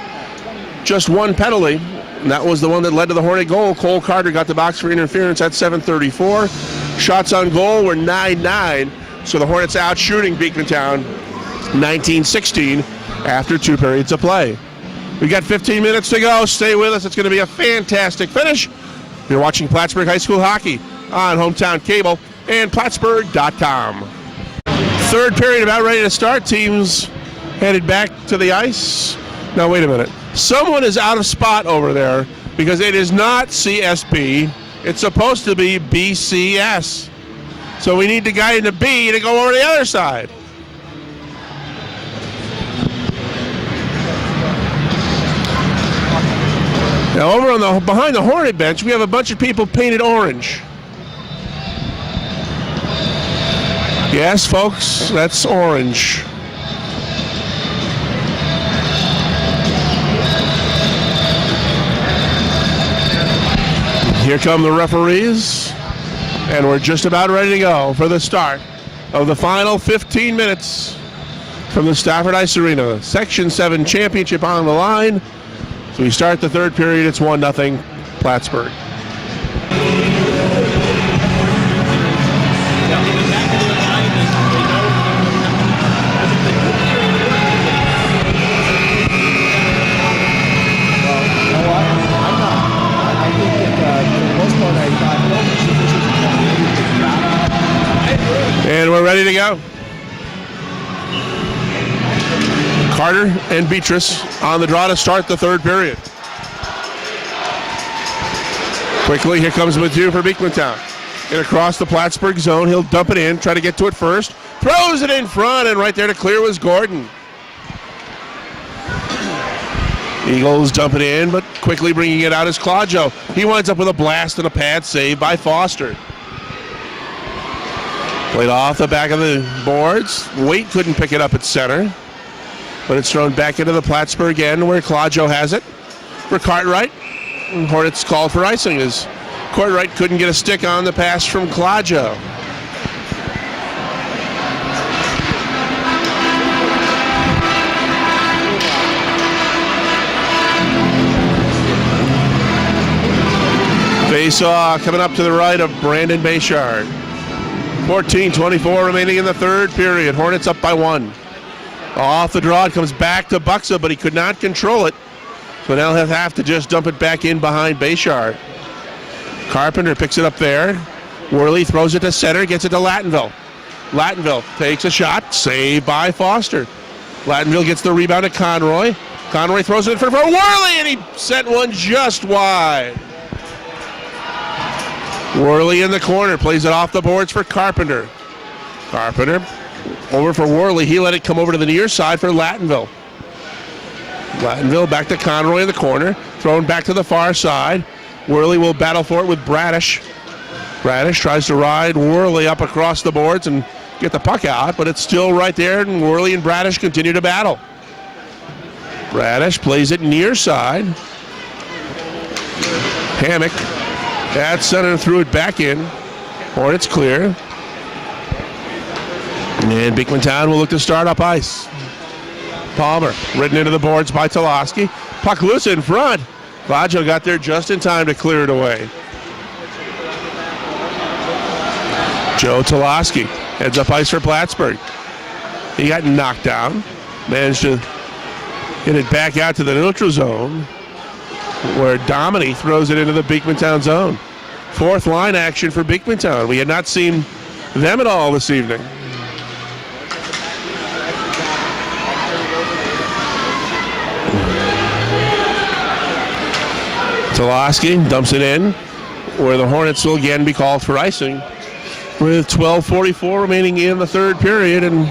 A: Just one penalty, and that was the one that led to the Hornet goal. Cole Carter got the box for interference at 7:34. Shots on goal were 9-9, so the Hornets out shooting Beekmantown 19-16 after 2 periods of play. We got 15 minutes to go. Stay with us. It's going to be a fantastic finish. You're watching Plattsburgh High School Hockey on Hometown Cable and Plattsburgh.com. Third period about ready to start. Teams headed back to the ice. Now, wait a minute. Someone is out of spot over there because it is not CSB. It's supposed to be BCS. So we need the guy in the B to go over to the other side. Now over on the behind the Hornet bench, we have a bunch of people painted orange. Yes, folks, that's orange. Here come the referees, and we're just about ready to go for the start of the final 15 minutes from the Stafford Ice Arena. Section 7 championship on the line. So we start the third period. It's 1-0 Plattsburgh. And we're ready to go. Carter and Beatrice on the draw to start the third period. Quickly, here comes Mathieu for Beekmantown. And across the Plattsburgh zone, he'll dump it in, try to get to it first. Throws it in front, and right there to clear was Gordon. Eagles dump it in, but quickly bringing it out is Claudio. He winds up with a blast and a pad save by Foster. Played off the back of the boards. Waite couldn't pick it up at center. But it's thrown back into the Plattsburgh end where Claudio has it for Cartwright. And Hornets called for icing as Cartwright couldn't get a stick on the pass from Claudio. Face-off coming up to the right of Brandon Bayshard. 14:24 remaining in the third period. Hornets up by 1. Off the draw, it comes back to Buxa, but he could not control it. So now he'll have to just dump it back in behind Bayshard. Carpenter picks it up there. Worley throws it to center, gets it to Lattenville. Lattenville takes a shot, saved by Foster. Lattenville gets the rebound to Conroy. Conroy throws it in for Worley, and he sent one just wide. Worley in the corner, plays it off the boards for Carpenter. Carpenter over for Worley. He let it come over to the near side for Lattenville. Lattenville back to Conroy in the corner, thrown back to the far side. Worley will battle for it with Bradish. Bradish tries to ride Worley up across the boards and get the puck out, but it's still right there, and Worley and Bradish continue to battle. Bradish plays it near side. Hammock at center, threw it back in. Hornets clear. And Beekmantown will look to start up ice. Palmer ridden into the boards by Toloski. Puck loose in front. Vajo got there just in time to clear it away. Joe Toloski heads up ice for Plattsburgh. He got knocked down. Managed to get it back out to the neutral zone, where Dominy throws it into the Beekmantown zone. Fourth line action for Beekmantown. We had not seen them at all this evening. Toloski dumps it in, where the Hornets will again be called for icing, with 12:44 remaining in the third period, and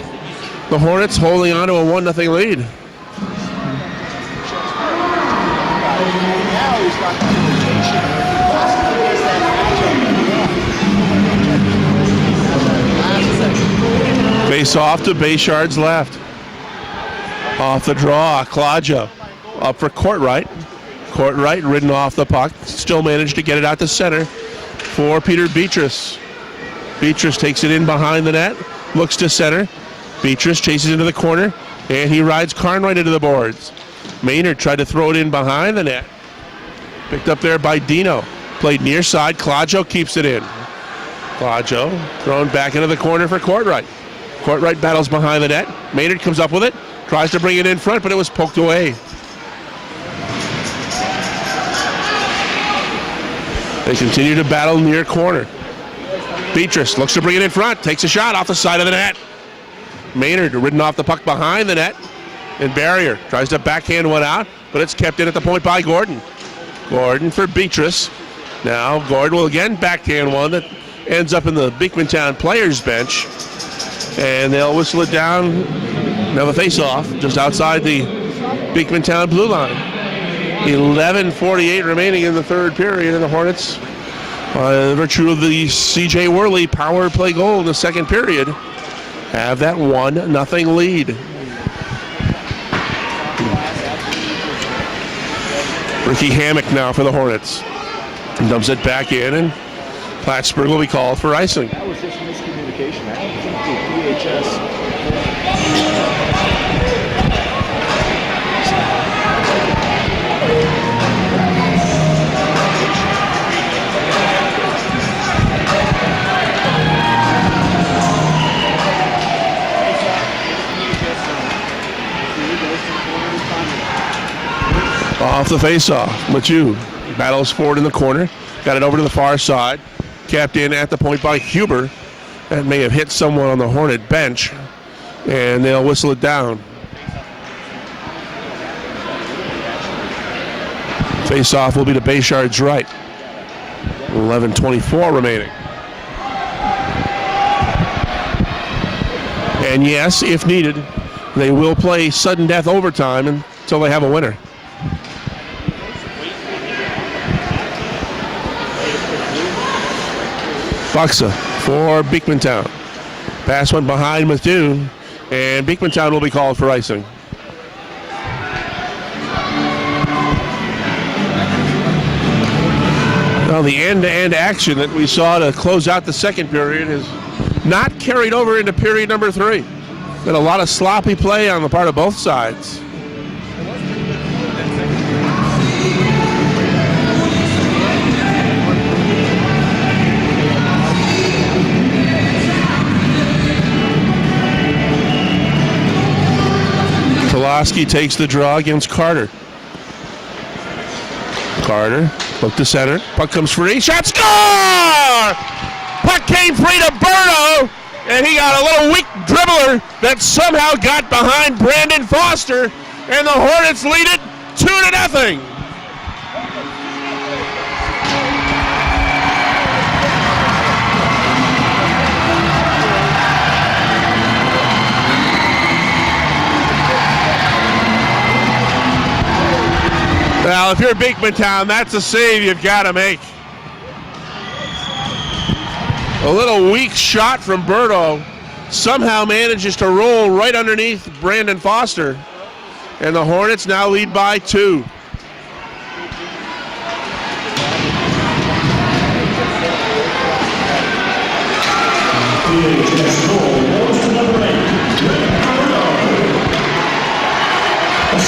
A: the Hornets holding on to a 1-0 lead. Face off to Bayshard's left. Off the draw, Claudio up for Courtright. Courtright ridden off the puck, still managed to get it out to center for Peter Beatrice. Beatrice takes it in behind the net, looks to center. Beatrice chases into the corner, and he rides Carnwright into the boards. Maynard tried to throw it in behind the net. Picked up there by Dino. Played near side, Claudio keeps it in. Claudio thrown back into the corner for Courtright. Courtright battles behind the net. Maynard comes up with it, tries to bring it in front, but it was poked away. They continue to battle near corner. Beatrice looks to bring it in front, takes a shot off the side of the net. Maynard ridden off the puck behind the net, and Barrier tries to backhand one out, but it's kept in at the point by Gordon. Gordon for Beatrice. Now Gordon will again backhand one that ends up in the Beekmantown players bench, and they'll whistle it down. Now the face-off just outside the Beekmantown blue line. 11:48 remaining in the third period, and the Hornets, by virtue of the C.J. Worley power play goal in the second period, have that 1-0 lead. Ricky Hammock now for the Hornets. Dumps it back in, and Plattsburgh will be called for icing.
C: That was just miscommunication. I don't think the PHS.
A: Off the face-off, Mathieu battles forward in the corner, got it over to the far side, capped in at the point by Huber. That may have hit someone on the Hornet bench, and they'll whistle it down. Face-off will be to Bayshard's right. 11:24 remaining. And yes, if needed, they will play sudden death overtime until they have a winner. Buxa for Beekmantown. Pass one behind Mathieu, and Beekmantown will be called for icing. Well, the end-to-end action that we saw to close out the second period is not carried over into period number 3. Been a lot of sloppy play on the part of both sides. Toloski takes the draw against Carter. Carter, look to center. Puck comes free. Shot, score! Puck came free to Berto, and he got a little weak dribbler that somehow got behind Brandon Foster, and the Hornets lead it 2-0. Well, if you're Beekmantown, that's a save you've got to make. A little weak shot from Berto somehow manages to roll right underneath Brandon Foster. And the Hornets now lead by 2.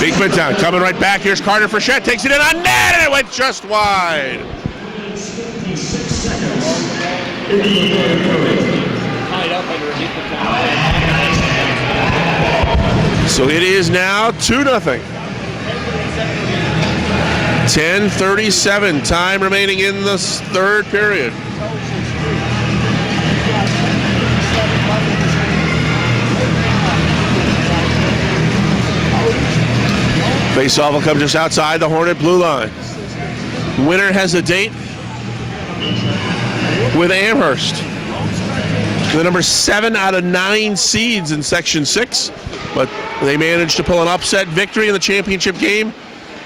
A: Beekmantown coming right back. Here's Carter for Shed. Takes it in on net, and it went just wide. So it is now 2-0. 10:37 time remaining in the third period. Faceoff will come just outside the Hornet blue line. Winner has a date with Amherst, the number 7 out of 9 seeds in Section 6, but they managed to pull an upset victory in the championship game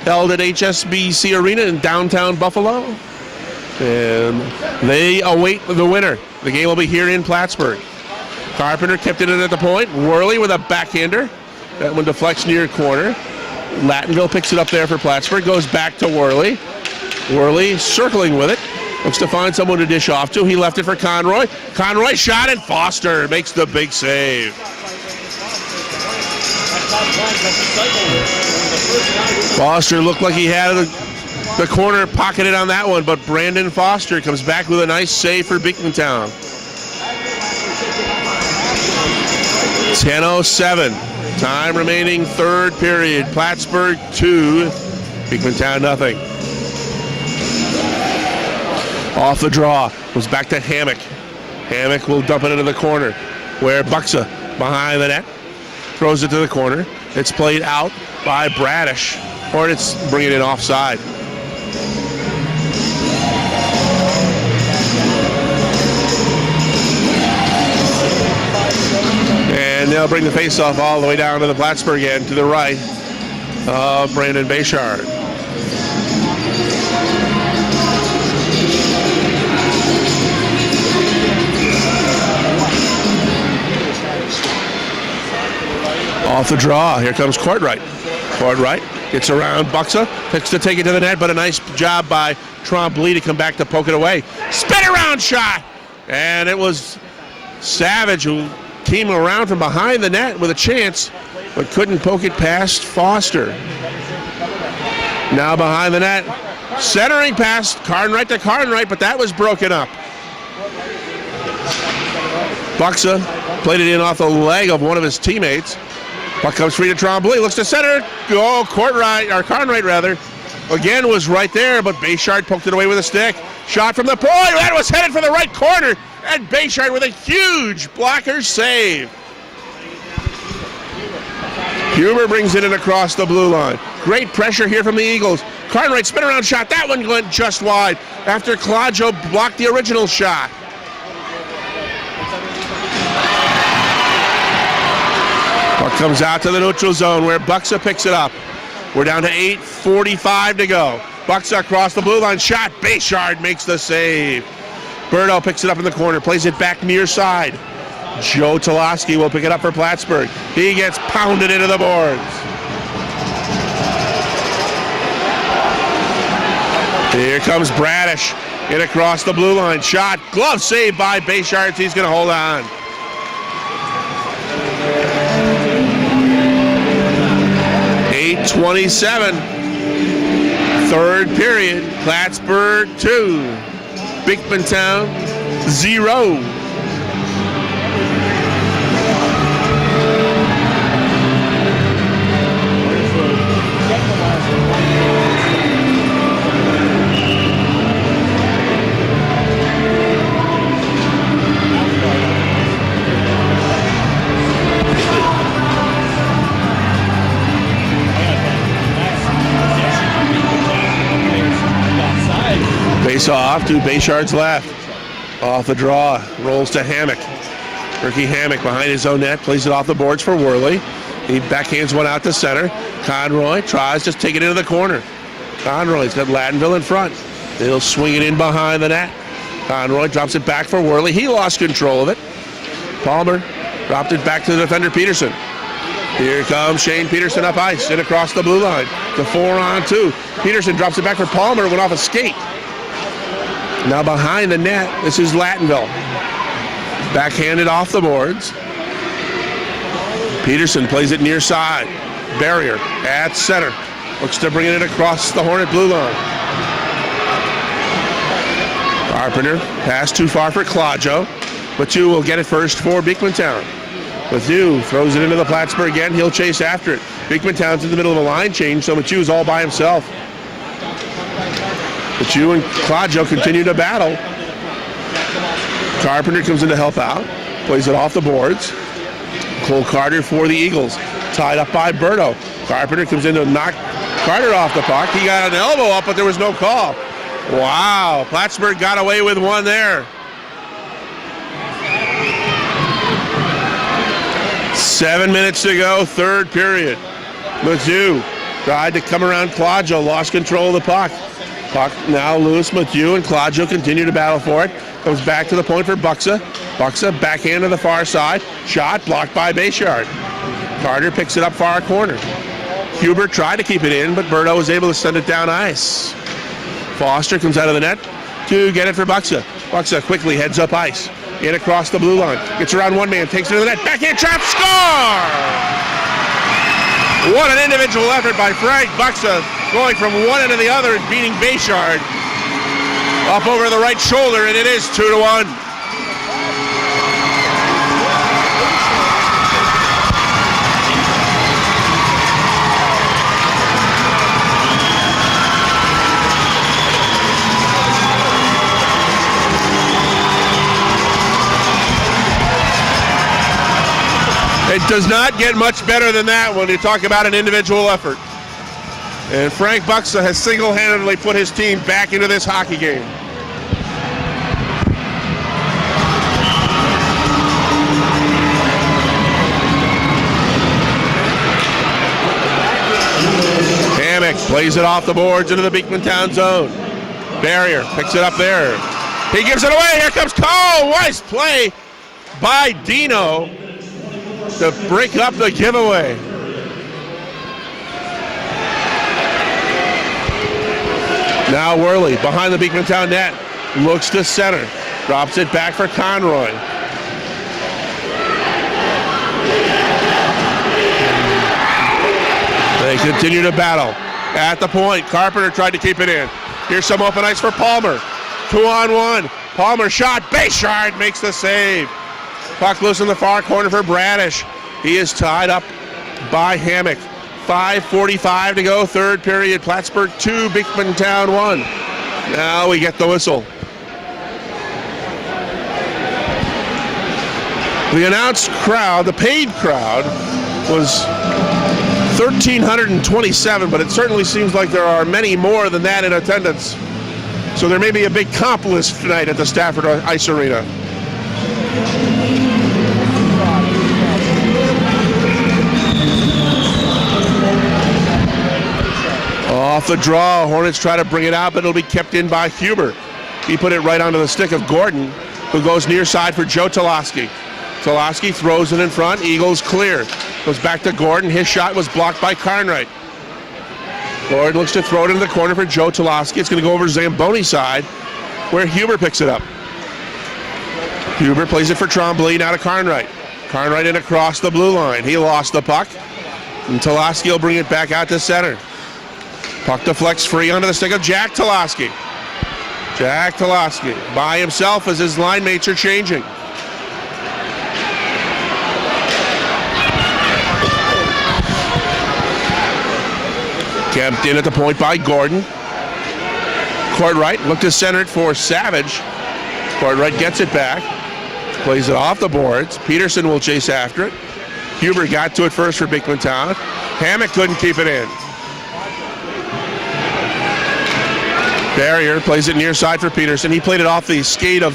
A: held at HSBC Arena in downtown Buffalo, and they await the winner. The game will be here in Plattsburgh. Carpenter kept it in at the point. Worley with a backhander. That one deflects near corner. Lattonville picks it up there for Plattsburgh, goes back to Worley. Worley circling with it, looks to find someone to dish off to. He left it for Conroy. Conroy shot, and Foster makes the big save. Foster looked like he had the corner pocketed on that one, but Brandon Foster comes back with a nice save for Beekmantown. 10:07. Time remaining, third period. Plattsburgh 2, Beekmantown nothing. Off the draw, goes back to Hammock. Hammock will dump it into the corner, where Buxa behind the net throws it to the corner. It's played out by Bradish. Hornets bring it in offside. And they'll bring the faceoff all the way down to the Plattsburgh end to the right of Brandon Bayshard. Off the draw, here comes Courtright. Courtright gets around Buxa, picks to take it to the net, but a nice job by Trombley to come back to poke it away. Spin around shot! And it was Savage who came around from behind the net with a chance, but couldn't poke it past Foster. Now behind the net, centering pass, Carnwright to Carnwright, but that was broken up. Buxa played it in off the leg of one of his teammates. Puck comes free to Trombley, looks to center. Oh, Carnwright rather, again was right there, but Bayshard poked it away with a stick. Shot from the point, that was headed for the right corner, and Bayshard with a huge blocker save. Huber brings it in across the blue line. Great pressure here from the Eagles. Carnwright spin around shot, that one went just wide after Claudio blocked the original shot. Puck comes out to the neutral zone where Buxa picks it up. We're down to 8:45 to go. Buxa across the blue line, shot. Bayshard makes the save. Berto picks it up in the corner, plays it back near side. Joe Toloski will pick it up for Plattsburgh. He gets pounded into the boards. Here comes Bradish in across the blue line. Shot, glove save by Bayshard. He's going to hold on. .27, third period, Plattsburgh 2, Beekmantown 0. Face off to Bayshard's left. Off the draw, rolls to Hammock. Ricky Hammock behind his own net, plays it off the boards for Worley. He backhands one out to center. Conroy tries to take it into the corner. Conroy's got Lattenville in front. He'll swing it in behind the net. Conroy drops it back for Worley. He lost control of it. Palmer dropped it back to the defender Peterson. Here comes Shane Peterson up ice and across the blue line. The 4-on-2. Peterson drops it back for Palmer. Went off a skate. Now behind the net, this is Lattenville. Backhanded off the boards. Peterson plays it near side. Barrier at center. Looks to bring it across the Hornet blue line. Carpenter, pass too far for Claudio. Mathieu will get it first for Beekmantown. Mathieu throws it into the Plattsburgh end. He'll chase after it. Beekmantown's in the middle of a line change, so Mathieu's all by himself. Mathieu and Claudio continue to battle. Carpenter comes in to help out. Plays it off the boards. Cole Carter for the Eagles. Tied up by Berto. Carpenter comes in to knock Carter off the puck. He got an elbow up, but there was no call. Wow, Plattsburgh got away with one there. 7 minutes to go, third period. Mathieu tried to come around Claudio, lost control of the puck. Puck now loose. Mathieu and Claudio continue to battle for it. Comes back to the point for Buxa. Buxa backhand to the far side. Shot blocked by Bayshard. Carter picks it up far corner. Hubert tried to keep it in, but Berto was able to send it down ice. Foster comes out of the net to get it for Buxa. Buxa quickly heads up ice. In across the blue line. Gets around one man, takes it to the net. Backhand trap, score! What an individual effort by Frank Buxa, going from one end to the other and beating Bayshard. Up over the right shoulder, and it is 2-1. It does not get much better than that when you talk about an individual effort. And Frank Buxa has single-handedly put his team back into this hockey game. Hammock plays it off the boards into the Beekmantown zone. Barrier picks it up there. He gives it away. Here comes Cole. Nice play by Dino to break up the giveaway. Now Worley behind the Beekmantown net. Looks to center. Drops it back for Conroy. They continue to battle. At the point, Carpenter tried to keep it in. Here's some open ice for Palmer. 2-on-1. Palmer shot. Bayshard makes the save. Puck loose in the far corner for Bradish. He is tied up by Hammock. 5:45 to go, third period. Plattsburgh 2, Beekmantown 1. Now we get the whistle. The announced crowd, the paid crowd, was 1,327, but it certainly seems like there are many more than that in attendance. So there may be a big comp list tonight at the Stafford Ice Arena. Off the draw, Hornets try to bring it out, but it'll be kept in by Hubert. He put it right onto the stick of Gordon, who goes near side for Joe Toloski. Toloski throws it in front, Eagles clear. Goes back to Gordon, his shot was blocked by Carnwright. Gordon looks to throw it into the corner for Joe Toloski. It's going to go over Zamboni's side, where Hubert picks it up. Hubert plays it for Trombley, now to Carnwright. Carnwright in across the blue line. He lost the puck, and Toloski will bring it back out to center. Puck deflects free onto the stick of Jack Toloski. Jack Toloski by himself as his line mates are changing. Kept in at the point by Gordon. Courtright looked to center it for Savage. Courtright gets it back. Plays it off the boards. Peterson will chase after it. Hubert got to it first for Beekmantown. Hammock couldn't keep it in. Barrier plays it near side for Peterson. He played it off the skate of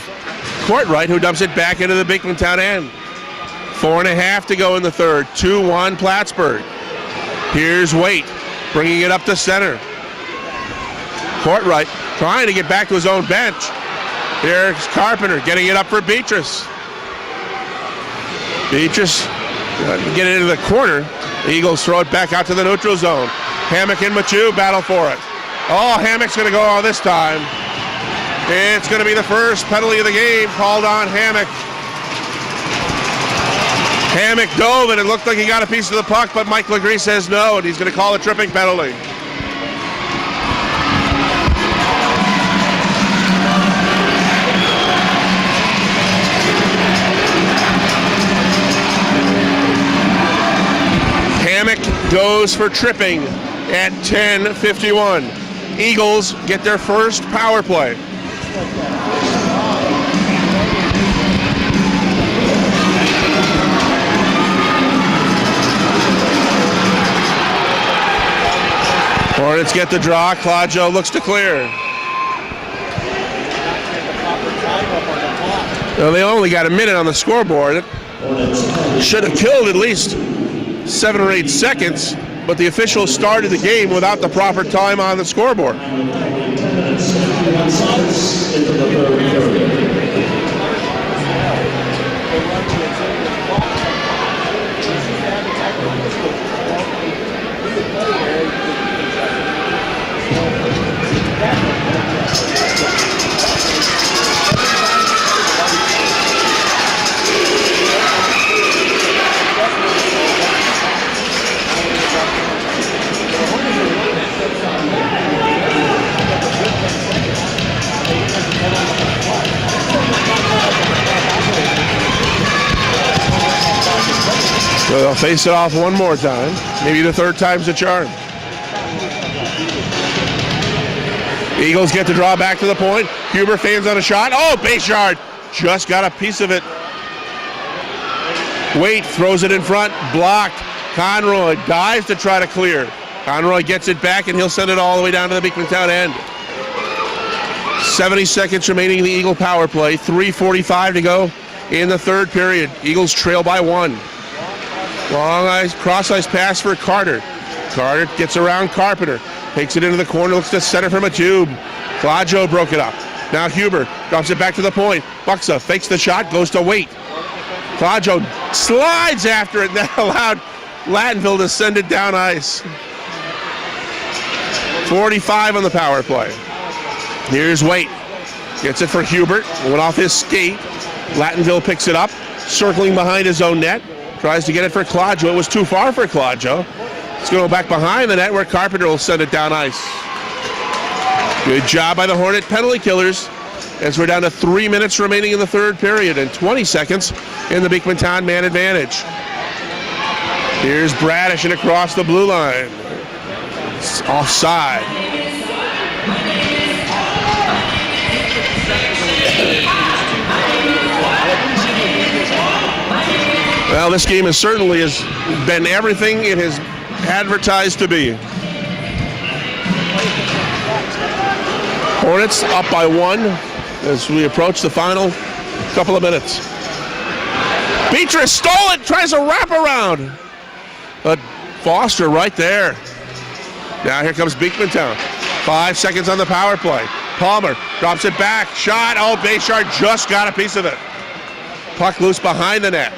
A: Courtright, who dumps it back into the Beekmantown end. 4.5 to go in the third. 2-1 Plattsburgh. Here's Waite, bringing it up to center. Courtright trying to get back to his own bench. Here's Carpenter getting it up for Beatrice. Beatrice get it into the corner. The Eagles throw it back out to the neutral zone. Hammock and Machu battle for it. Oh, Hammock's going to go all this time. It's going to be the first penalty of the game called on Hammock. Hammock dove and it looked like he got a piece of the puck, but Mike Legree says no, and he's going to call a tripping penalty. Hammock goes for tripping at 10:51. Eagles get their first power play. Hornets get the draw. Claudio looks to clear. Well, they only got a minute on the scoreboard. It should have killed at least 7 or 8 seconds, but the officials started the game without the proper time on the scoreboard. So they'll face it off one more time. Maybe the third time's a charm. Eagles get the draw back to the point. Huber fans on a shot. Oh, base yard. Just got a piece of it. Waite throws it in front. Blocked. Conroy dives to try to clear. Conroy gets it back, and he'll send it all the way down to the Beekmantown end. 70 seconds remaining in the Eagle power play. 3:45 to go in the third period. Eagles trail by 1. Long ice, cross ice pass for Carter. Carter gets around Carpenter. Takes it into the corner, looks to center from a tube. Claudio broke it up. Now Huber drops it back to the point. Buxa fakes the shot, goes to Waite. Claudio slides after it, and that allowed Lattonville to send it down ice. 45 on the power play. Here's Waite. Gets it for Hubert. Went off his skate. Lattonville picks it up, circling behind his own net. Tries to get it for Claudio. It was too far for Claudio. It's going to go back behind the net where Carpenter will send it down ice. Good job by the Hornet penalty killers as we're down to 3 minutes remaining in the third period and 20 seconds in the Beekmantown man advantage. Here's Bradish and across the blue line. It's offside. Well, this game has certainly been everything it has advertised to be. Hornets up by 1 as we approach the final couple of minutes. Beatrice stole it, tries a wraparound. But Foster right there. Now here comes Beekmantown. 5 seconds on the power play. Palmer drops it back. Shot. Oh, base yard just got a piece of it. Puck loose behind the net.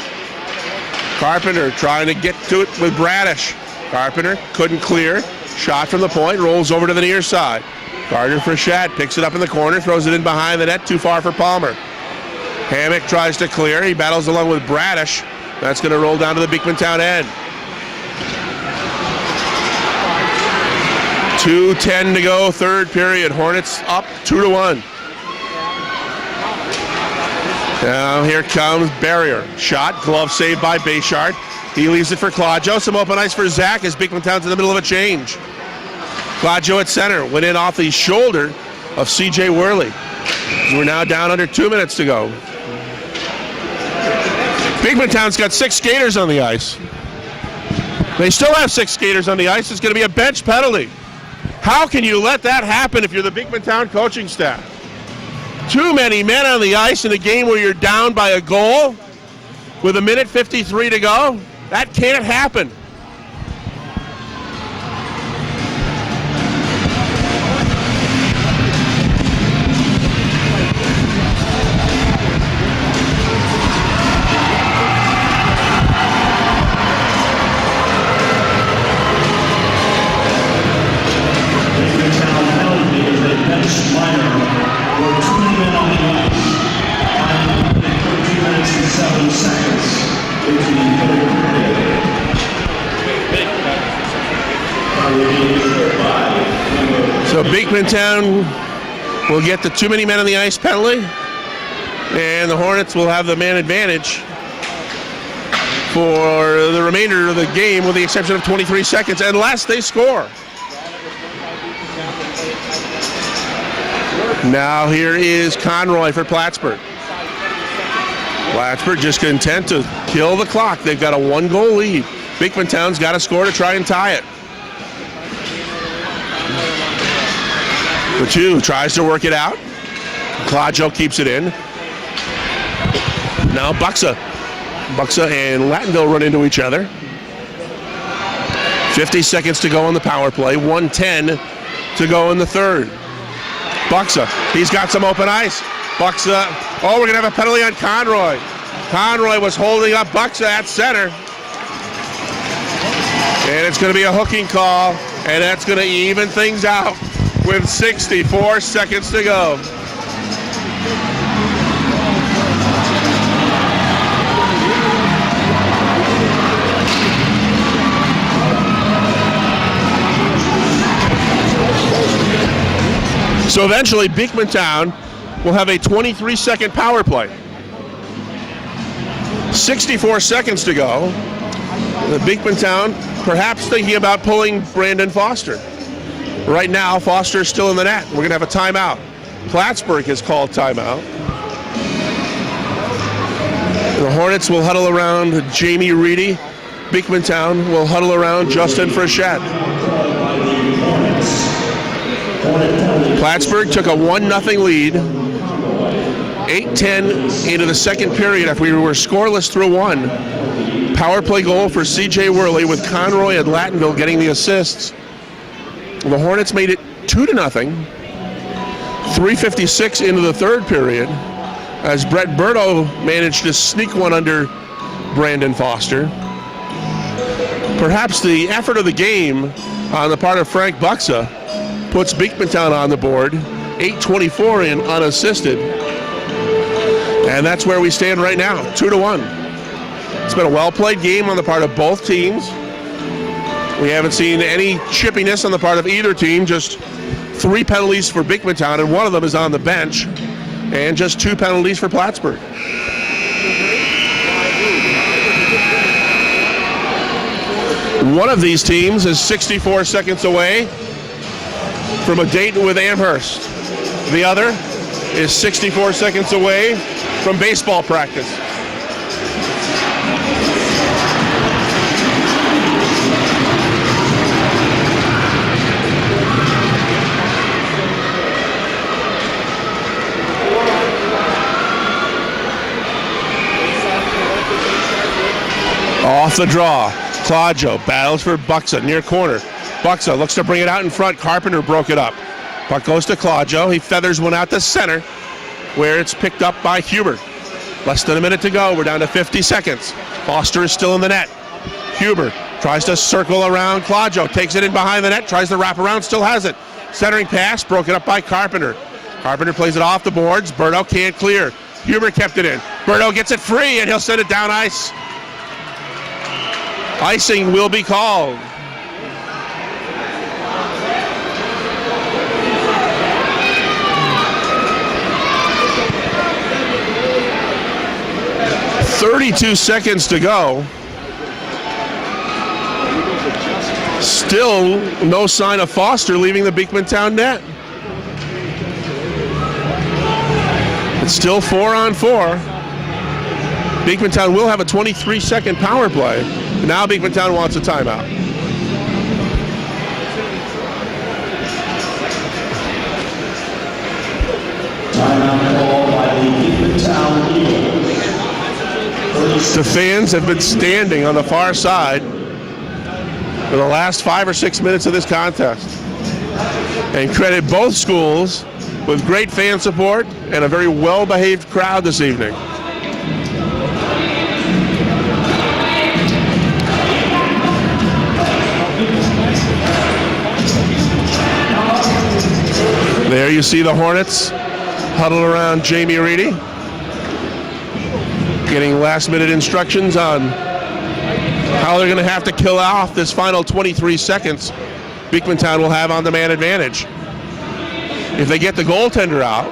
A: Carpenter trying to get to it with Bradish. Carpenter couldn't clear. Shot from the point, rolls over to the near side. Gardner Frechette picks it up in the corner, throws it in behind the net, too far for Palmer. Hammock tries to clear. He battles along with Bradish. That's going to roll down to the Beekmantown end. 2:10 to go, third period. Hornets up 2-1. Now here comes Barrier. Shot, glove saved by Bayshard. He leaves it for Claudio. Some open ice for Zach as Beekmantown's in the middle of a change. Claudio at center. Went in off the shoulder of C.J. Worley. We're now down under 2 minutes to go. Beekmantown's got 6 skaters on the ice. They still have 6 skaters on the ice. It's going to be a bench penalty. How can you let that happen if you're the Beekmantown coaching staff? Too many men on the ice in a game where you're down by a goal with 1:53 to go. That can't happen. So Beekmantown will get the too many men on the ice penalty, and the Hornets will have the man advantage for the remainder of the game with the exception of 23 seconds, unless they score. Now here is Conroy for Plattsburgh. Plattsburgh just content to kill the clock. They've got a 1-goal lead. Beekmantown's got to score to try and tie it. The two tries to work it out. Klajo keeps it in. Now Buxa and Lattenville run into each other. 50 seconds to go on the power play. 1:10 to go in the third. Buxa, he's got some open ice. Buxa, oh, we're going to have a penalty on Conroy. Conroy was holding up Buxa at center. And it's going to be a hooking call, and that's going to even things out with 64 seconds to go. So eventually, Beekmantown will have a 23-second power play. 64 seconds to go. The Beekmantown perhaps thinking about pulling Brandon Foster. Right now, Foster is still in the net. We're going to have a timeout. Plattsburgh has called timeout. The Hornets will huddle around Jamie Reedy. Beekmantown will huddle around Justin Frechette. Plattsburgh took a 1-0 lead. 8:10 into the second period after we were scoreless through one. Power play goal for C.J. Worley with Conroy and Lattenville getting the assists. The Hornets made it 2-0. 3:56 into the third period as Brett Berto managed to sneak one under Brandon Foster. Perhaps the effort of the game on the part of Frank Buxa puts Beekmantown on the board. 8:24 in unassisted. And that's where we stand right now, 2-1. It's been a well-played game on the part of both teams. We haven't seen any chippiness on the part of either team, just 3 penalties for Beekmantown, and one of them is on the bench, and just 2 penalties for Plattsburgh. One of these teams is 64 seconds away from a date with Amherst. The other is 64 seconds away from baseball practice. Off the draw, Klajo battles for Buxa near corner. Buxa looks to bring it out in front. Carpenter broke it up. Puck goes to Klajo. He feathers one out to center, where it's picked up by Huber. Less than a minute to go. We're down to 50 seconds. Foster is still in the net. Huber tries to circle around Klajo. Takes it in behind the net. Tries to wrap around. Still has it. Centering pass broken up by Carpenter. Carpenter plays it off the boards. Berto can't clear. Huber kept it in. Berto gets it free, and he'll send it down ice. Icing will be called. .32 seconds to go. Still no sign of Foster leaving the Beekmantown net. It's still 4-on-4. Beekmantown will have a 23-second power play. Now Beekmantown wants a timeout. The fans have been standing on the far side for the last 5 or 6 minutes of this contest, and credit both schools with great fan support and a very well-behaved crowd this evening. There you see the Hornets huddled around Jamie Reedy, getting last-minute instructions on how they're going to have to kill off this final 23 seconds Beekmantown will have on the man advantage. If they get the goaltender out,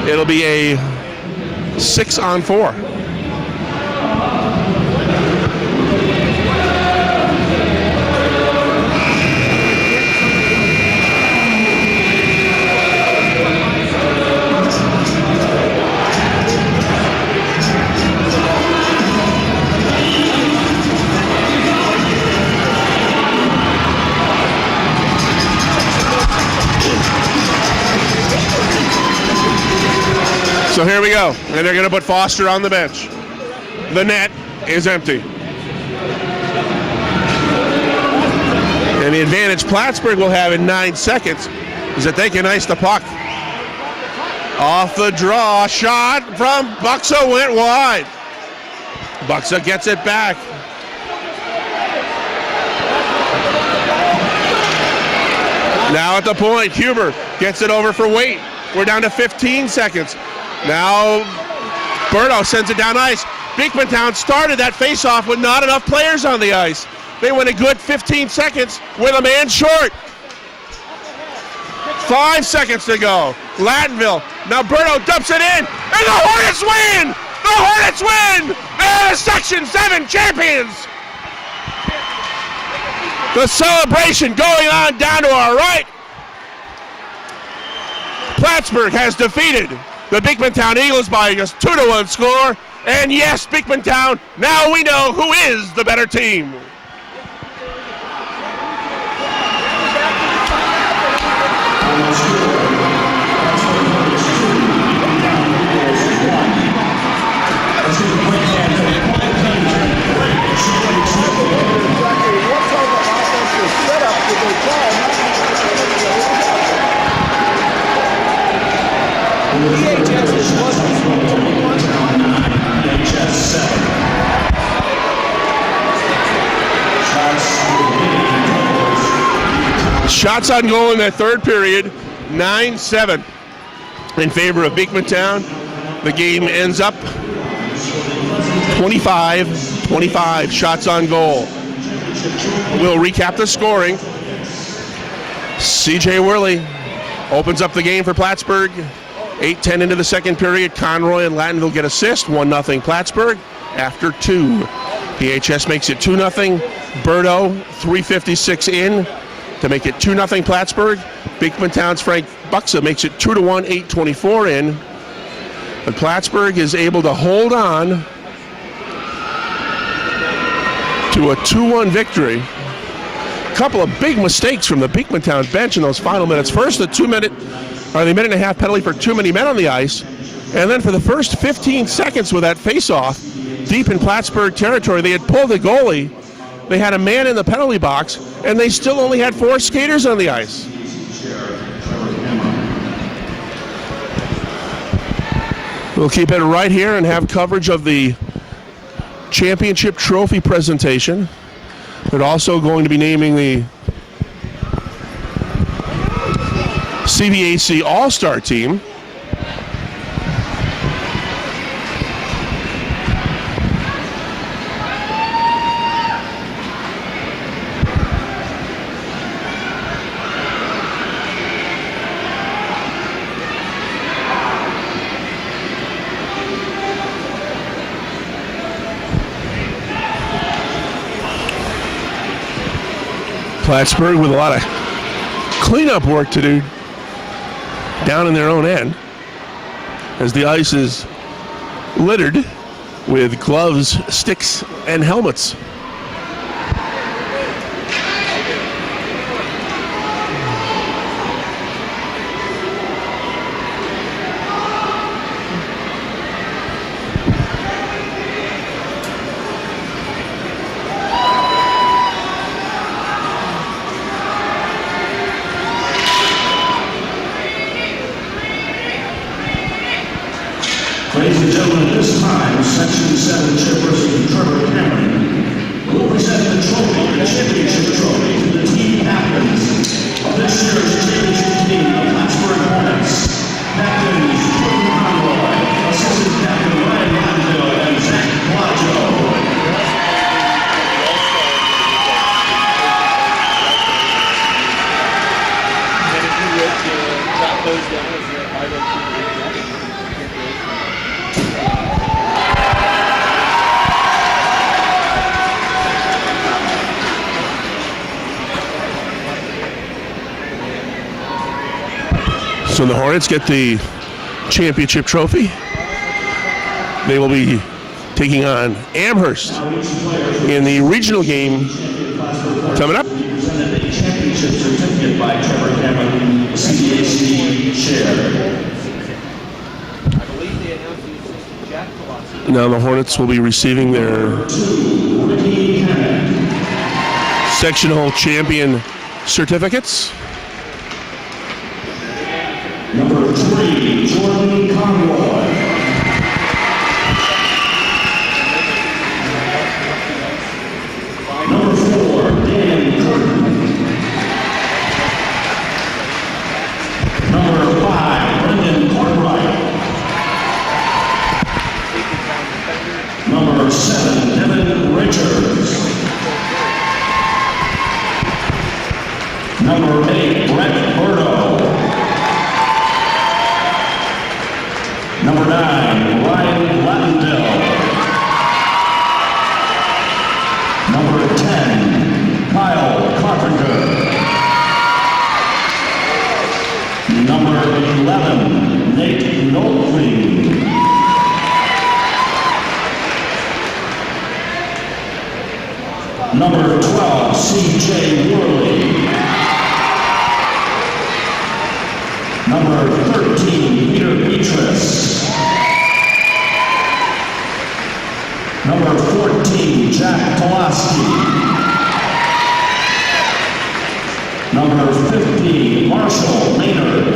A: it'll be a 6-on-4. So here we go, and they're going to put Foster on the bench. The net is empty. And the advantage Plattsburgh will have in 9 seconds is that they can ice the puck. Off the draw, shot from Buxa went wide. Buxa gets it back. Now at the point, Huber gets it over for Waite. We're down to 15 seconds. Now Berto sends it down ice. Beekmantown started that face-off with not enough players on the ice. They went a good 15 seconds with a man short. 5 seconds to go. Lattonville. Now Berto dumps it in, and the Hornets win! The Hornets win! They're the Section 7 champions! The celebration going on down to our right. Plattsburgh has defeated the Beekmantown Eagles by just 2-1 score. And yes, Beekmantown, now we know who is the better team. Shots on goal in that third period, 9-7 in favor of Beekmantown. The game ends up 25-25, shots on goal. We'll recap the scoring. C.J. Worley opens up the game for Plattsburgh. 8:10 into the second period, Conroy and Lattonville get assist, 1-0 Plattsburgh after 2. PHS makes it 2-0. Berto, 3:56 in to make it 2-0 Plattsburgh. Beekmantown's Frank Buxa makes it 2-1, 8:24 in. But Plattsburgh is able to hold on to a 2-1 victory. A couple of big mistakes from the Beekmantown bench in those final minutes. First, the minute and a half penalty for too many men on the ice. And then for the first 15 seconds with that face-off, deep in Plattsburgh territory, they had pulled the goalie. They had a man in the penalty box, and they still only had 4 skaters on the ice. We'll keep it right here and have coverage of the championship trophy presentation. They're also going to be naming the CVAC All-Star team. Plattsburgh with a lot of cleanup work to do down in their own end as the ice is littered with gloves, sticks, and helmets.
D: Ladies and gentlemen, at this time, Section 7 Chairperson Trevor Cameron will present the trophy, the championship trophy, to the team captains of this year's championship team, the Plattsburgh Hornets. Captains Jordan Conroy, Assistant Captain Ryan Landville, and Zach Plaggio.
A: So the Hornets get the championship trophy. They will be taking on Amherst in the regional game coming up.
D: Championship certificate by Trevor Cameron, CDAC chair.
A: Now the Hornets will be receiving their sectional champion certificates.
D: Number 3, Jordan Conroy. Number 4, Dan Curtin. Number 5, Brendan Cartwright. Number 7, Devin Richards. Number 8, Brett Burdo. Number 9, Ryan Latendale. Number 10, Kyle Carpenter. Number 11, Nate Noldling. Number 12, C.J. Worley. Number 13, Peter Beatrice. Number 14, Jack Pulaski. Number 15, Marshall Maynard.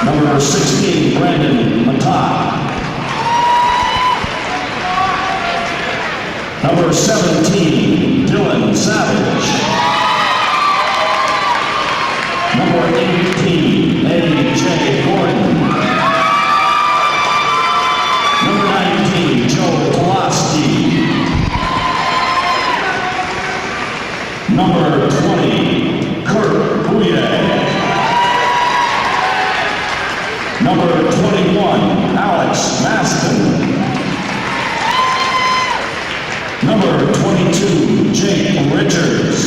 D: Number 16, Brandon Matat. Number 17, Dylan Savage. Number 18, Eddie J. Gordon. Number 19, Joe Pulaski. Number 20, Kurt Bouye. Number 21, Alex Maston. Number 22, Jake Richards.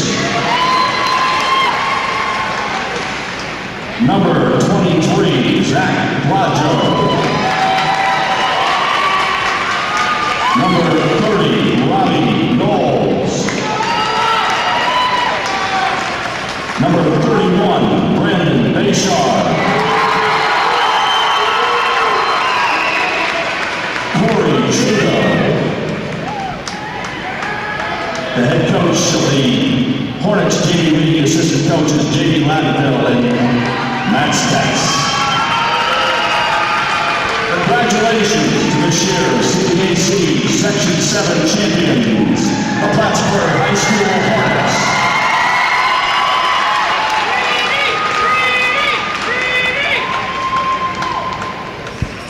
D: Number 23, Zach Plaggio. Number 30, Robbie Knowles. Number 31, Brandon Bayshard. Corey Trudeau. The head coach of the Hornets JV League, assistant coaches J.D. Latendale and Matt Stacks. Congratulations to this year's CDAC Section 7 champions, the Plattsburgh High School Hornets.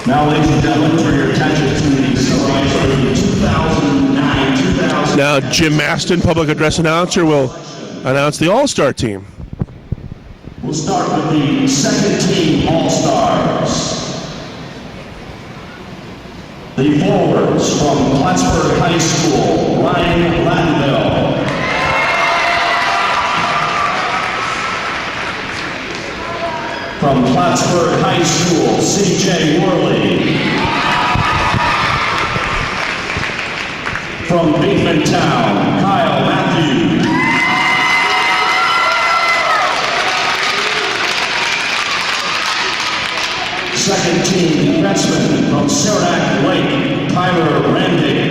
D: Now, ladies and gentlemen, for your attention to the summary of the 2009-2010.
A: Now Jim Maston, public address announcer, will announce the All-Star team.
D: We'll start with the second team All-Stars. The forwards from Plattsburgh High School, Ryan Latendale. From Plattsburgh High School, C.J. Worley. From Beekmantown, Kyle Matthews. Second team defenseman from Saranac Lake, Tyler Randig.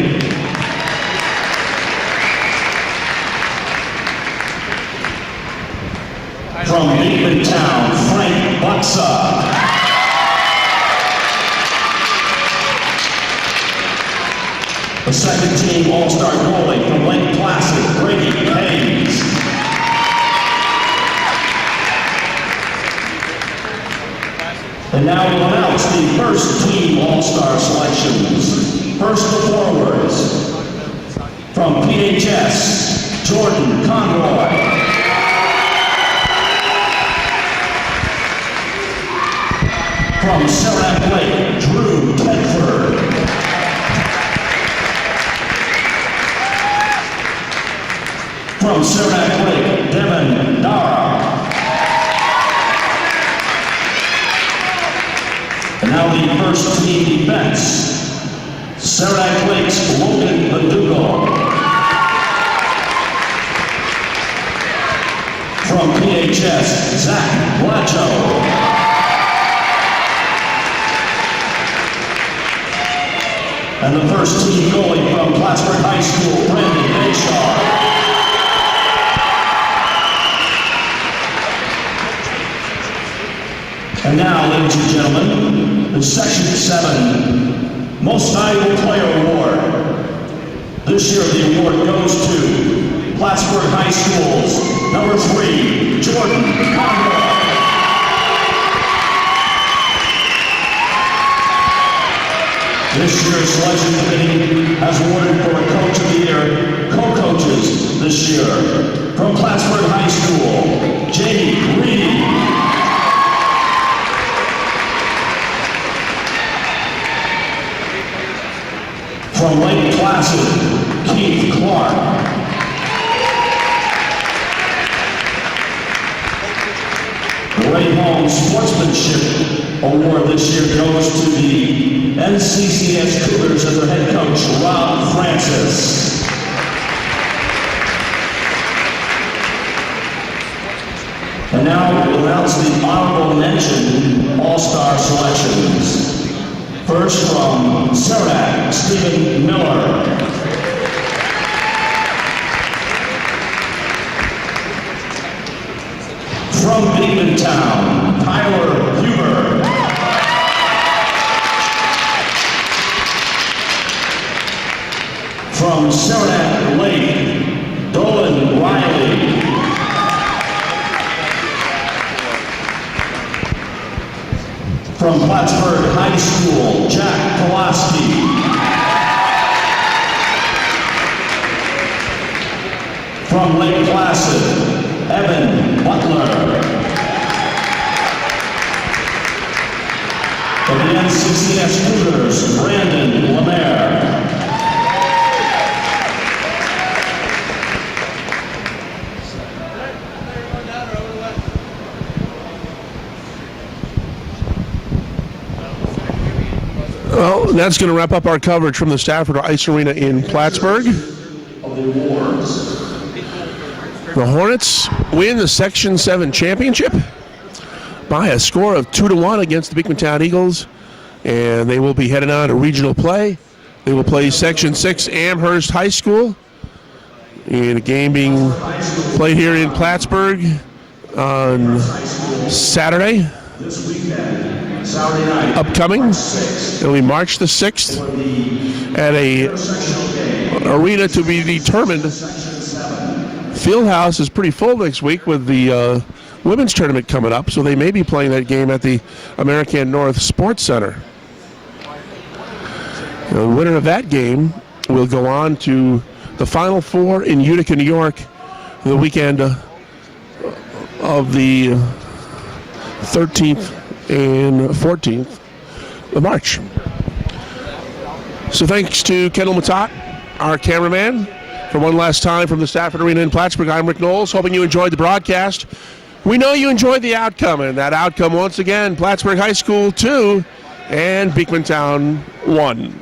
D: From Beekmantown, Frank Buxa. The second team All-Star goalie from Lake Placid, Brady Hayes. And now we'll announce the first team All-Star selections. First the forwards. From PHS, Jordan Conroy. From Saranac Lake, Drew Tedford. From Saranac Lake, Devin Dara. And now the first team defense. Saranac Lake's Logan Badugo. From PHS, Zach Blacho. And the first team goalie from Plattsburgh High School, Brandon Bayshaw. And now, ladies and gentlemen, the Section 7 Most Valuable Player Award. This year the award goes to Plattsburgh High School's number 3, Jordan Conroy. This year's selection committee has awarded for Coach of the Year co-coaches this year. From Plattsburgh High School, Jamie Reed. From Lake Placid, Keith Clark. The Ray Holmes Sportsmanship Award this year goes to the NCCS Cougars and their head coach, Rob Francis. And now we'll announce the honorable mention All-Star selections. First from Saranac, Stephen Miller. From Beekmantown, Tyler Huber. From Saranac Lake, Dolan Riley. From Plattsburgh High School, Jack Pulaski. From Lake Placid, Evan Butler. From the NCCS Cougars, Brandon Lemaire.
A: Well, that's going to wrap up our coverage from the Stafford Ice Arena in Plattsburgh. The Hornets win the Section 7 championship by a score of 2-1 against the Beekmantown Eagles, and they will be heading on to regional play. They will play Section 6 Amherst High School in a game being played here in Plattsburgh on Saturday. Upcoming, it'll be March the 6th at a arena to be determined. Fieldhouse is pretty full next week with the women's tournament coming up, so they may be playing that game at the American North Sports Center. The winner of that game will go on to the Final Four in Utica, New York, the weekend of the 13th and 14th of March. So thanks to Kendall Matat, our cameraman. For one last time from the Stafford Arena in Plattsburgh, I'm Rick Knowles, hoping you enjoyed the broadcast. We know you enjoyed the outcome, and that outcome once again, Plattsburgh High School 2 and Beekmantown 1.